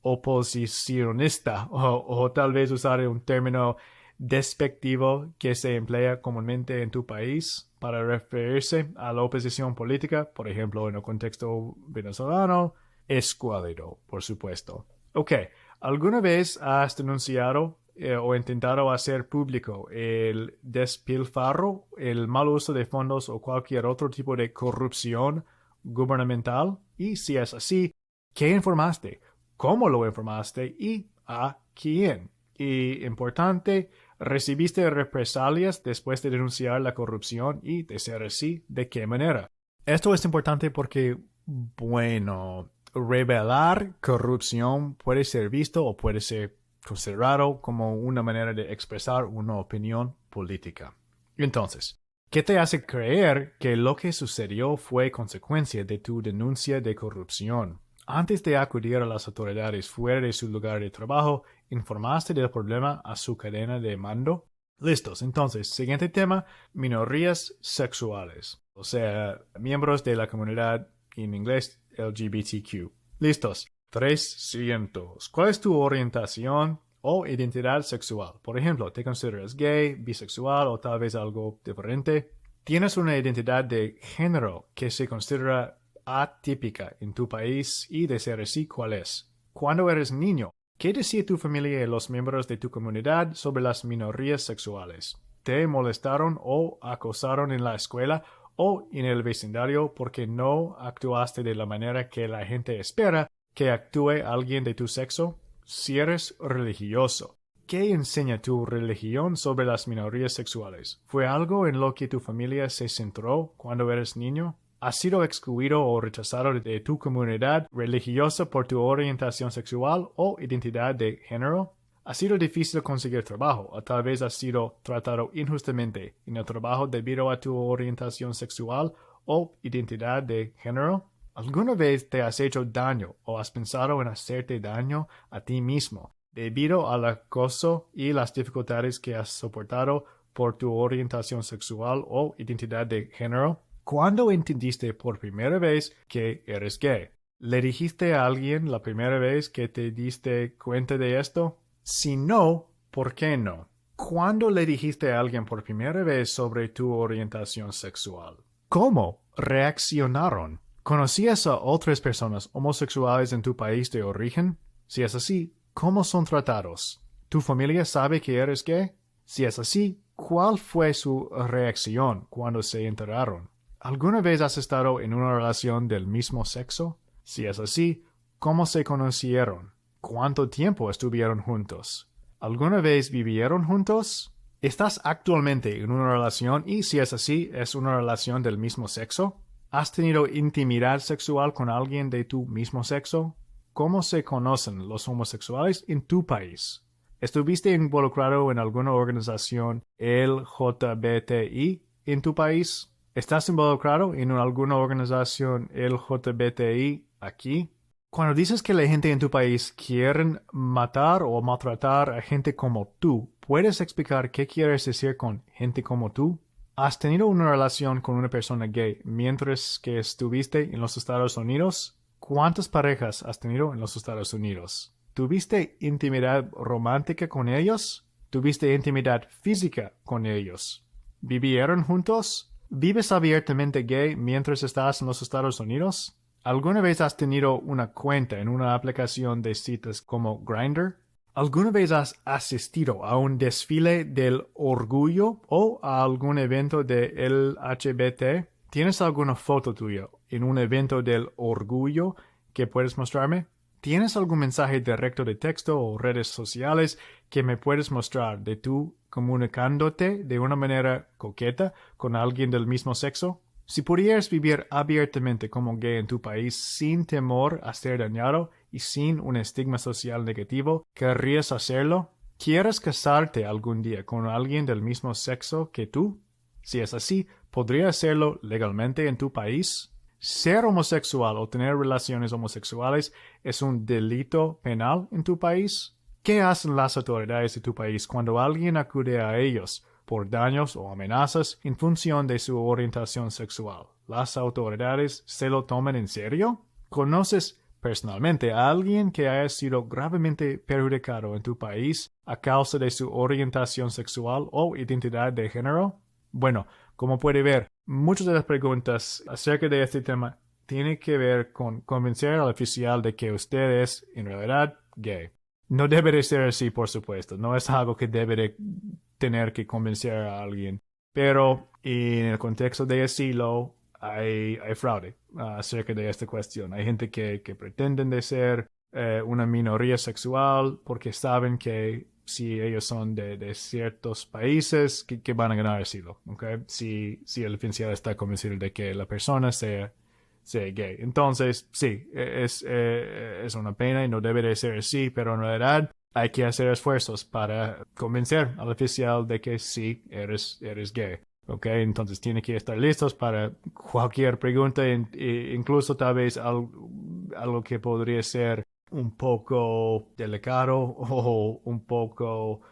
oposicionista o tal vez usar un término despectivo que se emplea comúnmente en tu país para referirse a la oposición política, por ejemplo, en el contexto venezolano, escuálido, por supuesto? Ok, ¿alguna vez has denunciado o intentado hacer público el despilfarro, el mal uso de fondos o cualquier otro tipo de corrupción gubernamental? Y si es así, ¿qué informaste? ¿Cómo lo informaste? ¿Y a quién? Y importante, ¿recibiste represalias después de denunciar la corrupción? Y, de ser así, ¿de qué manera? Esto es importante porque, bueno, revelar corrupción puede ser visto o puede ser considerado como una manera de expresar una opinión política. Entonces, ¿qué te hace creer que lo que sucedió fue consecuencia de tu denuncia de corrupción? Antes de acudir a las autoridades fuera de su lugar de trabajo, ¿informaste del problema a su cadena de mando? Listos. Entonces, siguiente tema, minorías sexuales, o sea, miembros de la comunidad en inglés LGBTQ. Listos. 300. ¿Cuál es tu orientación o identidad sexual? Por ejemplo, ¿te consideras gay, bisexual o tal vez algo diferente? ¿Tienes una identidad de género que se considera atípica en tu país y, de ser así, cuál es? ¿Cuándo eres niño ¿Qué decía tu familia y los miembros de tu comunidad sobre las minorías sexuales? ¿Te molestaron o acosaron en la escuela o en el vecindario porque no actuaste de la manera que la gente espera que actúe alguien de tu sexo? Si eres religioso, ¿qué enseña tu religión sobre las minorías sexuales? ¿Fue algo en lo que tu familia se centró cuando eres niño? ¿Has sido excluido o rechazado de tu comunidad religiosa por tu orientación sexual o identidad de género? ¿Ha sido difícil conseguir trabajo o tal vez has sido tratado injustamente en el trabajo debido a tu orientación sexual o identidad de género? ¿Alguna vez te has hecho daño o has pensado en hacerte daño a ti mismo debido al acoso y las dificultades que has soportado por tu orientación sexual o identidad de género? ¿Cuándo entendiste por primera vez que eres gay? ¿Le dijiste a alguien la primera vez que te diste cuenta de esto? Si no, ¿por qué no? ¿Cuándo le dijiste a alguien por primera vez sobre tu orientación sexual? ¿Cómo reaccionaron? ¿Conocías a otras personas homosexuales en tu país de origen? Si es así, ¿cómo son tratados? ¿Tu familia sabe que eres gay? Si es así, ¿cuál fue su reacción cuando se enteraron? ¿Alguna vez has estado en una relación del mismo sexo? Si es así, ¿cómo se conocieron? ¿Cuánto tiempo estuvieron juntos? ¿Alguna vez vivieron juntos? ¿Estás actualmente en una relación y si es así, es una relación del mismo sexo? ¿Has tenido intimidad sexual con alguien de tu mismo sexo? ¿Cómo se conocen los homosexuales en tu país? ¿Estuviste involucrado en alguna organización LGBTI en tu país? ¿Estás involucrado en alguna organización LGBTI aquí? Cuando dices que la gente en tu país quieren matar o maltratar a gente como tú, ¿puedes explicar qué quieres decir con gente como tú? ¿Has tenido una relación con una persona gay mientras que estuviste en los Estados Unidos? ¿Cuántas parejas has tenido en los Estados Unidos? ¿Tuviste intimidad romántica con ellos? ¿Tuviste intimidad física con ellos? ¿Vivieron juntos? ¿Vives abiertamente gay mientras estás en los Estados Unidos? ¿Alguna vez has tenido una cuenta en una aplicación de citas como Grindr? ¿Alguna vez has asistido a un desfile del orgullo o a algún evento de LGBT? ¿Tienes alguna foto tuya en un evento del orgullo que puedes mostrarme? ¿Tienes algún mensaje directo de texto o redes sociales que me puedes mostrar de tú comunicándote de una manera coqueta con alguien del mismo sexo? Si pudieras vivir abiertamente como gay en tu país sin temor a ser dañado y sin un estigma social negativo, ¿querrías hacerlo? ¿Quieres casarte algún día con alguien del mismo sexo que tú? Si es así, ¿podrías hacerlo legalmente en tu país? ¿Ser homosexual o tener relaciones homosexuales es un delito penal en tu país? ¿Qué hacen las autoridades de tu país cuando alguien acude a ellos por daños o amenazas en función de su orientación sexual? ¿Las autoridades se lo toman en serio? ¿Conoces personalmente a alguien que haya sido gravemente perjudicado en tu país a causa de su orientación sexual o identidad de género? Bueno, como puede ver, muchas de las preguntas acerca de este tema tienen que ver con convencer al oficial de que usted es, en realidad, gay. No debe de ser así, por supuesto. No es algo que debe de tener que convencer a alguien. Pero en el contexto de asilo hay fraude acerca de esta cuestión. Hay gente que pretenden de ser una minoría sexual porque saben que si ellos son de ciertos países que van a ganar asilo, ¿okay? Si el oficial está convencido de que la persona sea gay. Entonces, sí, es una pena y no debe de ser así, pero en realidad hay que hacer esfuerzos para convencer al oficial de que sí, eres gay. ¿Ok? Entonces tiene que estar listos para cualquier pregunta, incluso tal vez algo que podría ser un poco delicado o un poco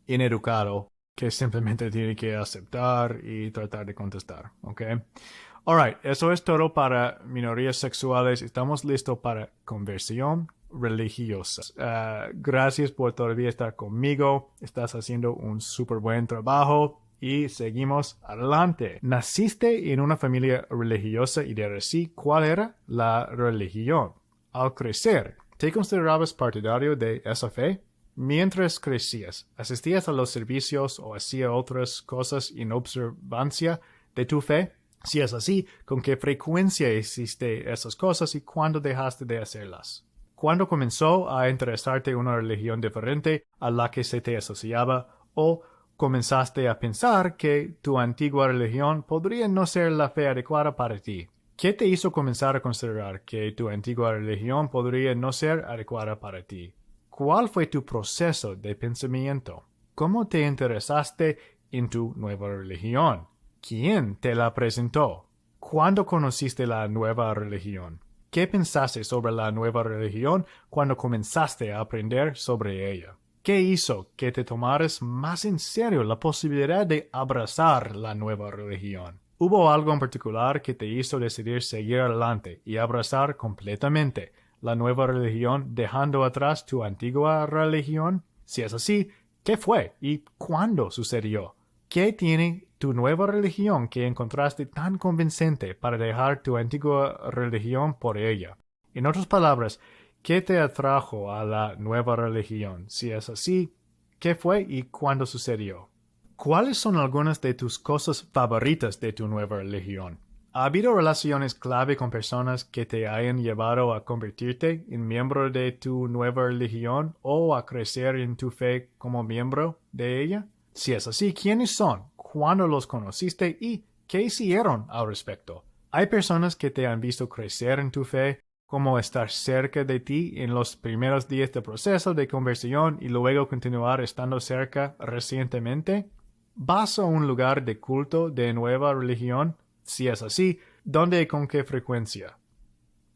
ineducado, que simplemente tiene que aceptar y tratar de contestar. ¿Ok? Alright, eso es todo para minorías sexuales. Estamos listos para conversión religiosa. Gracias por todavía estar conmigo. Estás haciendo un súper buen trabajo y seguimos adelante. Naciste en una familia religiosa y de sí, ¿cuál era la religión? Al crecer, ¿Te considerabas partidario de esa fe? Mientras crecías, ¿asistías a los servicios o hacías otras cosas en observancia de tu fe? Si es así, ¿con qué frecuencia hiciste esas cosas y cuándo dejaste de hacerlas? ¿Cuándo comenzó a interesarte una religión diferente a la que se te asociaba o comenzaste a pensar que tu antigua religión podría no ser la fe adecuada para ti? ¿Qué te hizo comenzar a considerar que tu antigua religión podría no ser adecuada para ti? ¿Cuál fue tu proceso de pensamiento? ¿Cómo te interesaste en tu nueva religión? ¿Quién te la presentó? ¿Cuándo conociste la nueva religión? ¿Qué pensaste sobre la nueva religión cuando comenzaste a aprender sobre ella? ¿Qué hizo que te tomaras más en serio la posibilidad de abrazar la nueva religión? ¿Hubo algo en particular que te hizo decidir seguir adelante y abrazar completamente la nueva religión dejando atrás tu antigua religión? Si es así, ¿qué fue y cuándo sucedió? ¿Qué tiene tu nueva religión que encontraste tan convincente para dejar tu antigua religión por ella? En otras palabras, ¿qué te atrajo a la nueva religión? Si es así, ¿qué fue y cuándo sucedió? ¿Cuáles son algunas de tus cosas favoritas de tu nueva religión? ¿Ha habido relaciones clave con personas que te hayan llevado a convertirte en miembro de tu nueva religión o a crecer en tu fe como miembro de ella? Si es así, ¿quiénes son? ¿Cuándo los conociste? ¿Y qué hicieron al respecto? ¿Hay personas que te han visto crecer en tu fe, como estar cerca de ti en los primeros días del proceso de conversión y luego continuar estando cerca recientemente? ¿Vas a un lugar de culto de nueva religión? Si es así, ¿dónde y con qué frecuencia?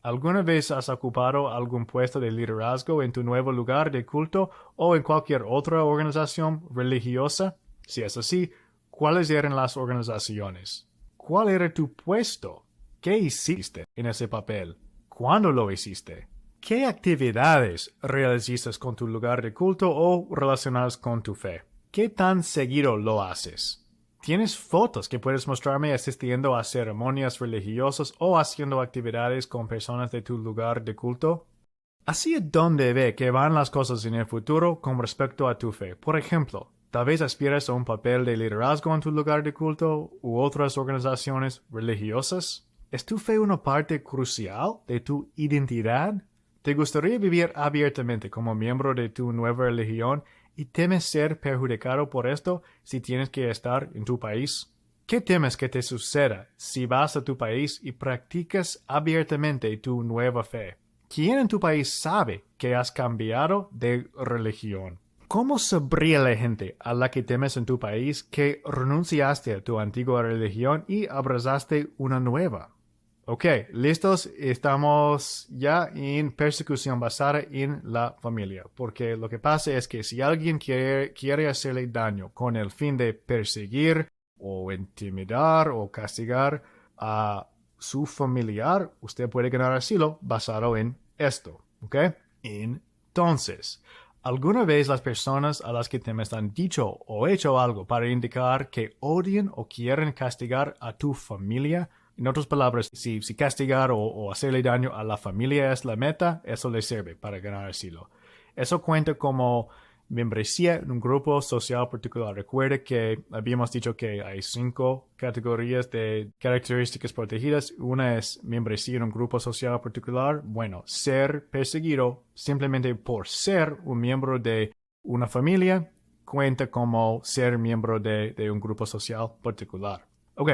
¿Alguna vez has ocupado algún puesto de liderazgo en tu nuevo lugar de culto o en cualquier otra organización religiosa? Si es así, ¿cuáles eran las organizaciones? ¿Cuál era tu puesto? ¿Qué hiciste en ese papel? ¿Cuándo lo hiciste? ¿Qué actividades realizaste con tu lugar de culto o relacionadas con tu fe? ¿Qué tan seguido lo haces? ¿Tienes fotos que puedes mostrarme asistiendo a ceremonias religiosas o haciendo actividades con personas de tu lugar de culto? ¿Hacia dónde ve que van las cosas en el futuro con respecto a tu fe? Por ejemplo, tal vez aspiras a un papel de liderazgo en tu lugar de culto u otras organizaciones religiosas. ¿Es tu fe una parte crucial de tu identidad? ¿Te gustaría vivir abiertamente como miembro de tu nueva religión y temes ser perjudicado por esto si tienes que estar en tu país? ¿Qué temes que te suceda si vas a tu país y practicas abiertamente tu nueva fe? ¿Quién en tu país sabe que has cambiado de religión? ¿Cómo sabría la gente a la que temes en tu país que renunciaste a tu antigua religión y abrazaste una nueva? Ok, listos, estamos ya en persecución basada en la familia, porque lo que pasa es que si alguien quiere hacerle daño con el fin de perseguir o intimidar o castigar a su familiar, usted puede ganar asilo basado en esto, ¿ok? Entonces, ¿alguna vez las personas a las que temes han dicho o hecho algo para indicar que odian o quieren castigar a tu familia? En otras palabras, si castigar o hacerle daño a la familia es la meta, eso le sirve para ganar asilo. Eso cuenta como membresía en un grupo social particular. Recuerde que habíamos dicho que hay 5 categorías de características protegidas. Una es membresía en un grupo social particular. Bueno, ser perseguido simplemente por ser un miembro de una familia cuenta como ser miembro de un grupo social particular. Ok.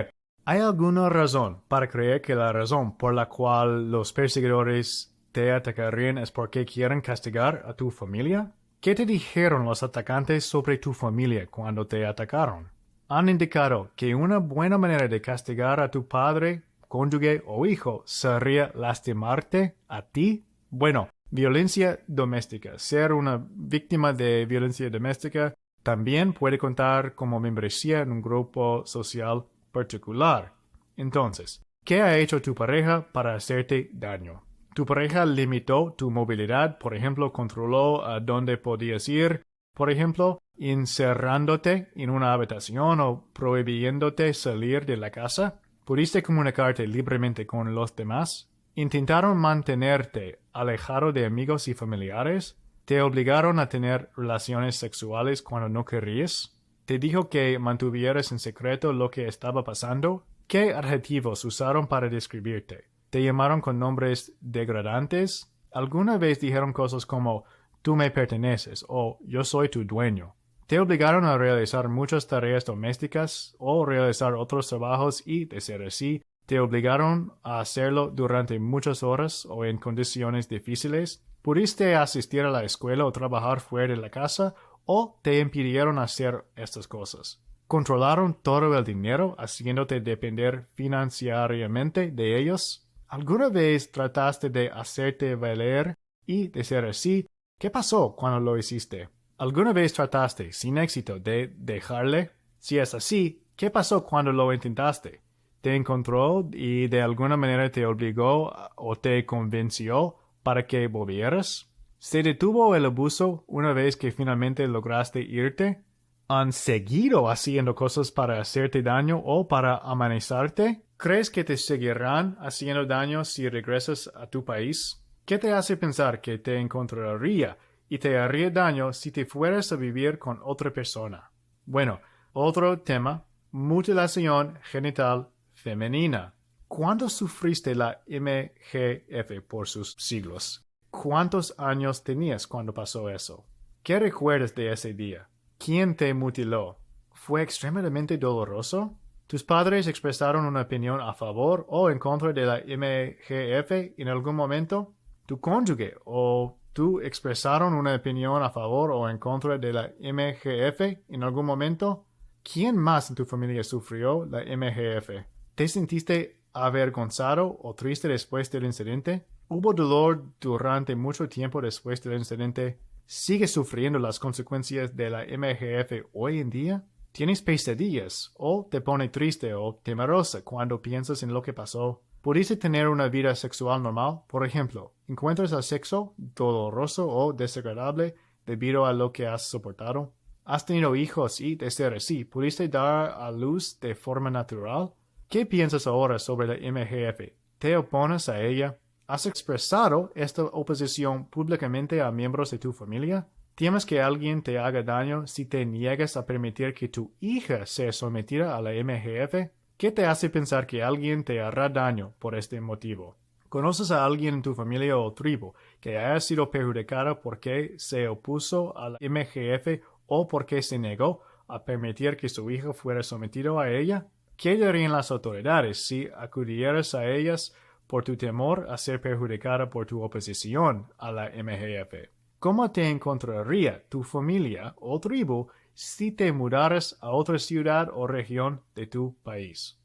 ¿Hay alguna razón para creer que la razón por la cual los perseguidores te atacarían es porque quieren castigar a tu familia? ¿Qué te dijeron los atacantes sobre tu familia cuando te atacaron? ¿Han indicado que una buena manera de castigar a tu padre, cónyuge o hijo sería lastimarte a ti? Bueno, violencia doméstica. Ser una víctima de violencia doméstica también puede contar como membresía en un grupo social particular. Entonces, ¿qué ha hecho tu pareja para hacerte daño? ¿Tu pareja limitó tu movilidad? Por ejemplo, controló a dónde podías ir. Por ejemplo, encerrándote en una habitación o prohibiéndote salir de la casa. ¿Pudiste comunicarte libremente con los demás? Intentaron mantenerte alejado de amigos y familiares. Te obligaron a tener relaciones sexuales cuando no querías. Te dijo que mantuvieras en secreto lo que estaba pasando. ¿Qué adjetivos usaron para describirte? ¿Te llamaron con nombres degradantes? ¿Alguna vez dijeron cosas como tú me perteneces o yo soy tu dueño? ¿Te obligaron a realizar muchas tareas domésticas o realizar otros trabajos y, de ser así, te obligaron a hacerlo durante muchas horas o en condiciones difíciles? ¿Pudiste asistir a la escuela o trabajar fuera de la casa o te impidieron hacer estas cosas? ¿Controlaron todo el dinero, haciéndote depender financieramente de ellos? ¿Alguna vez trataste de hacerte valer y, de ser así, qué pasó cuando lo hiciste? ¿Alguna vez trataste, sin éxito, de dejarle? Si es así, ¿qué pasó cuando lo intentaste? ¿Te encontró y de alguna manera te obligó o te convenció para que volvieras? ¿Se detuvo el abuso una vez que finalmente lograste irte? ¿Han seguido haciendo cosas para hacerte daño o para amenazarte? ¿Crees que te seguirán haciendo daño si regresas a tu país? ¿Qué te hace pensar que te encontraría y te haría daño si te fueras a vivir con otra persona? Bueno, otro tema, mutilación genital femenina. ¿Cuándo sufriste la MGF por sus siglos? ¿Cuántos años tenías cuando pasó eso? ¿Qué recuerdas de ese día? ¿Quién te mutiló? ¿Fue extremadamente doloroso? ¿Tus padres expresaron una opinión a favor o en contra de la MGF en algún momento? ¿Tu cónyuge o tú expresaron una opinión a favor o en contra de la MGF en algún momento? ¿Quién más en tu familia sufrió la MGF? ¿Te sentiste avergonzado o triste después del incidente? ¿Hubo dolor durante mucho tiempo después del incidente? ¿Sigues sufriendo las consecuencias de la MGF hoy en día? ¿Tienes pesadillas o te pone triste o temerosa cuando piensas en lo que pasó? ¿Pudiste tener una vida sexual normal? Por ejemplo, ¿encuentras el sexo doloroso o desagradable debido a lo que has soportado? ¿Has tenido hijos y, de ser así, pudiste dar a luz de forma natural? ¿Qué piensas ahora sobre la MGF? ¿Te opones a ella? ¿Has expresado esta oposición públicamente a miembros de tu familia? ¿Temes que alguien te haga daño si te niegas a permitir que tu hija sea sometida a la MGF? ¿Qué te hace pensar que alguien te hará daño por este motivo? ¿Conoces a alguien en tu familia o tribu que haya sido perjudicada porque se opuso a la MGF o porque se negó a permitir que su hija fuera sometido a ella? ¿Qué dirían las autoridades si acudieras a ellas por tu temor a ser perjudicada por tu oposición a la MGF? ¿Cómo te encontraría tu familia o tribu si te mudaras a otra ciudad o región de tu país?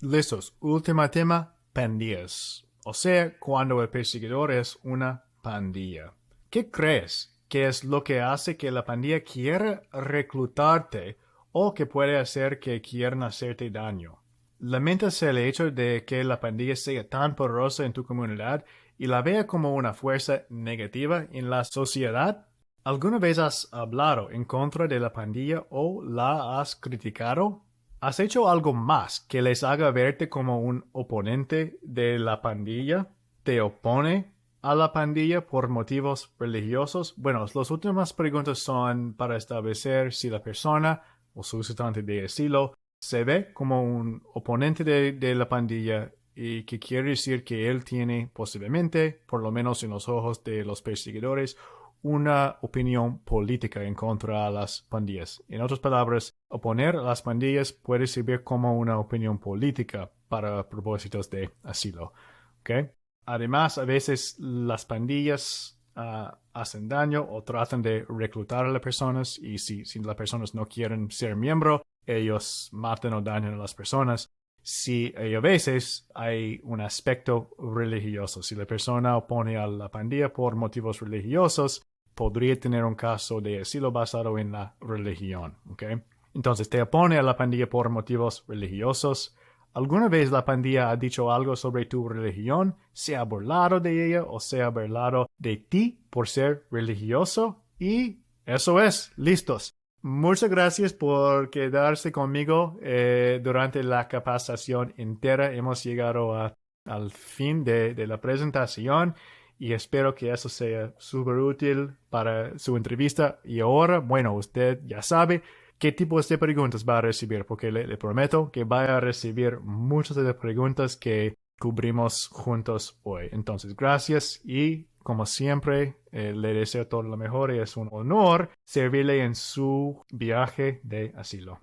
Listos. Último tema, pandillas. O sea, cuando el perseguidor es una pandilla. ¿Qué crees que es lo que hace que la pandilla quiera reclutarte o que puede hacer que quieran hacerte daño? ¿Lamentas el hecho de que la pandilla sea tan poderosa en tu comunidad y la vea como una fuerza negativa en la sociedad? ¿Alguna vez has hablado en contra de la pandilla o la has criticado? ¿Has hecho algo más que les haga verte como un oponente de la pandilla? ¿Te opone a la pandilla por motivos religiosos? Bueno, las últimas preguntas son para establecer si la persona o solicitante de asilo se ve como un oponente de la pandilla y que quiere decir que él tiene posiblemente, por lo menos en los ojos de los perseguidores, una opinión política en contra de las pandillas. En otras palabras, oponer a las pandillas puede servir como una opinión política para propósitos de asilo. ¿Okay? Además, a veces las pandillas hacen daño o tratan de reclutar a las personas y si las personas no quieren ser miembro, ellos matan o dañan a las personas. Si a veces hay un aspecto religioso, si la persona opone a la pandilla por motivos religiosos, podría tener un caso de asilo basado en la religión. ¿Okay? Entonces, te opone a la pandilla por motivos religiosos. ¿Alguna vez la pandilla ha dicho algo sobre tu religión? ¿Se ha burlado de ella o se ha burlado de ti por ser religioso? Y eso es, listos. Muchas gracias por quedarse conmigo durante la capacitación entera. Hemos llegado al fin de la presentación y espero que eso sea súper útil para su entrevista. Y ahora, bueno, usted ya sabe qué tipos de preguntas va a recibir, porque le prometo que va a recibir muchas de las preguntas que cubrimos juntos hoy. Entonces, gracias y como siempre, le deseo todo lo mejor y es un honor servirle en su viaje de asilo.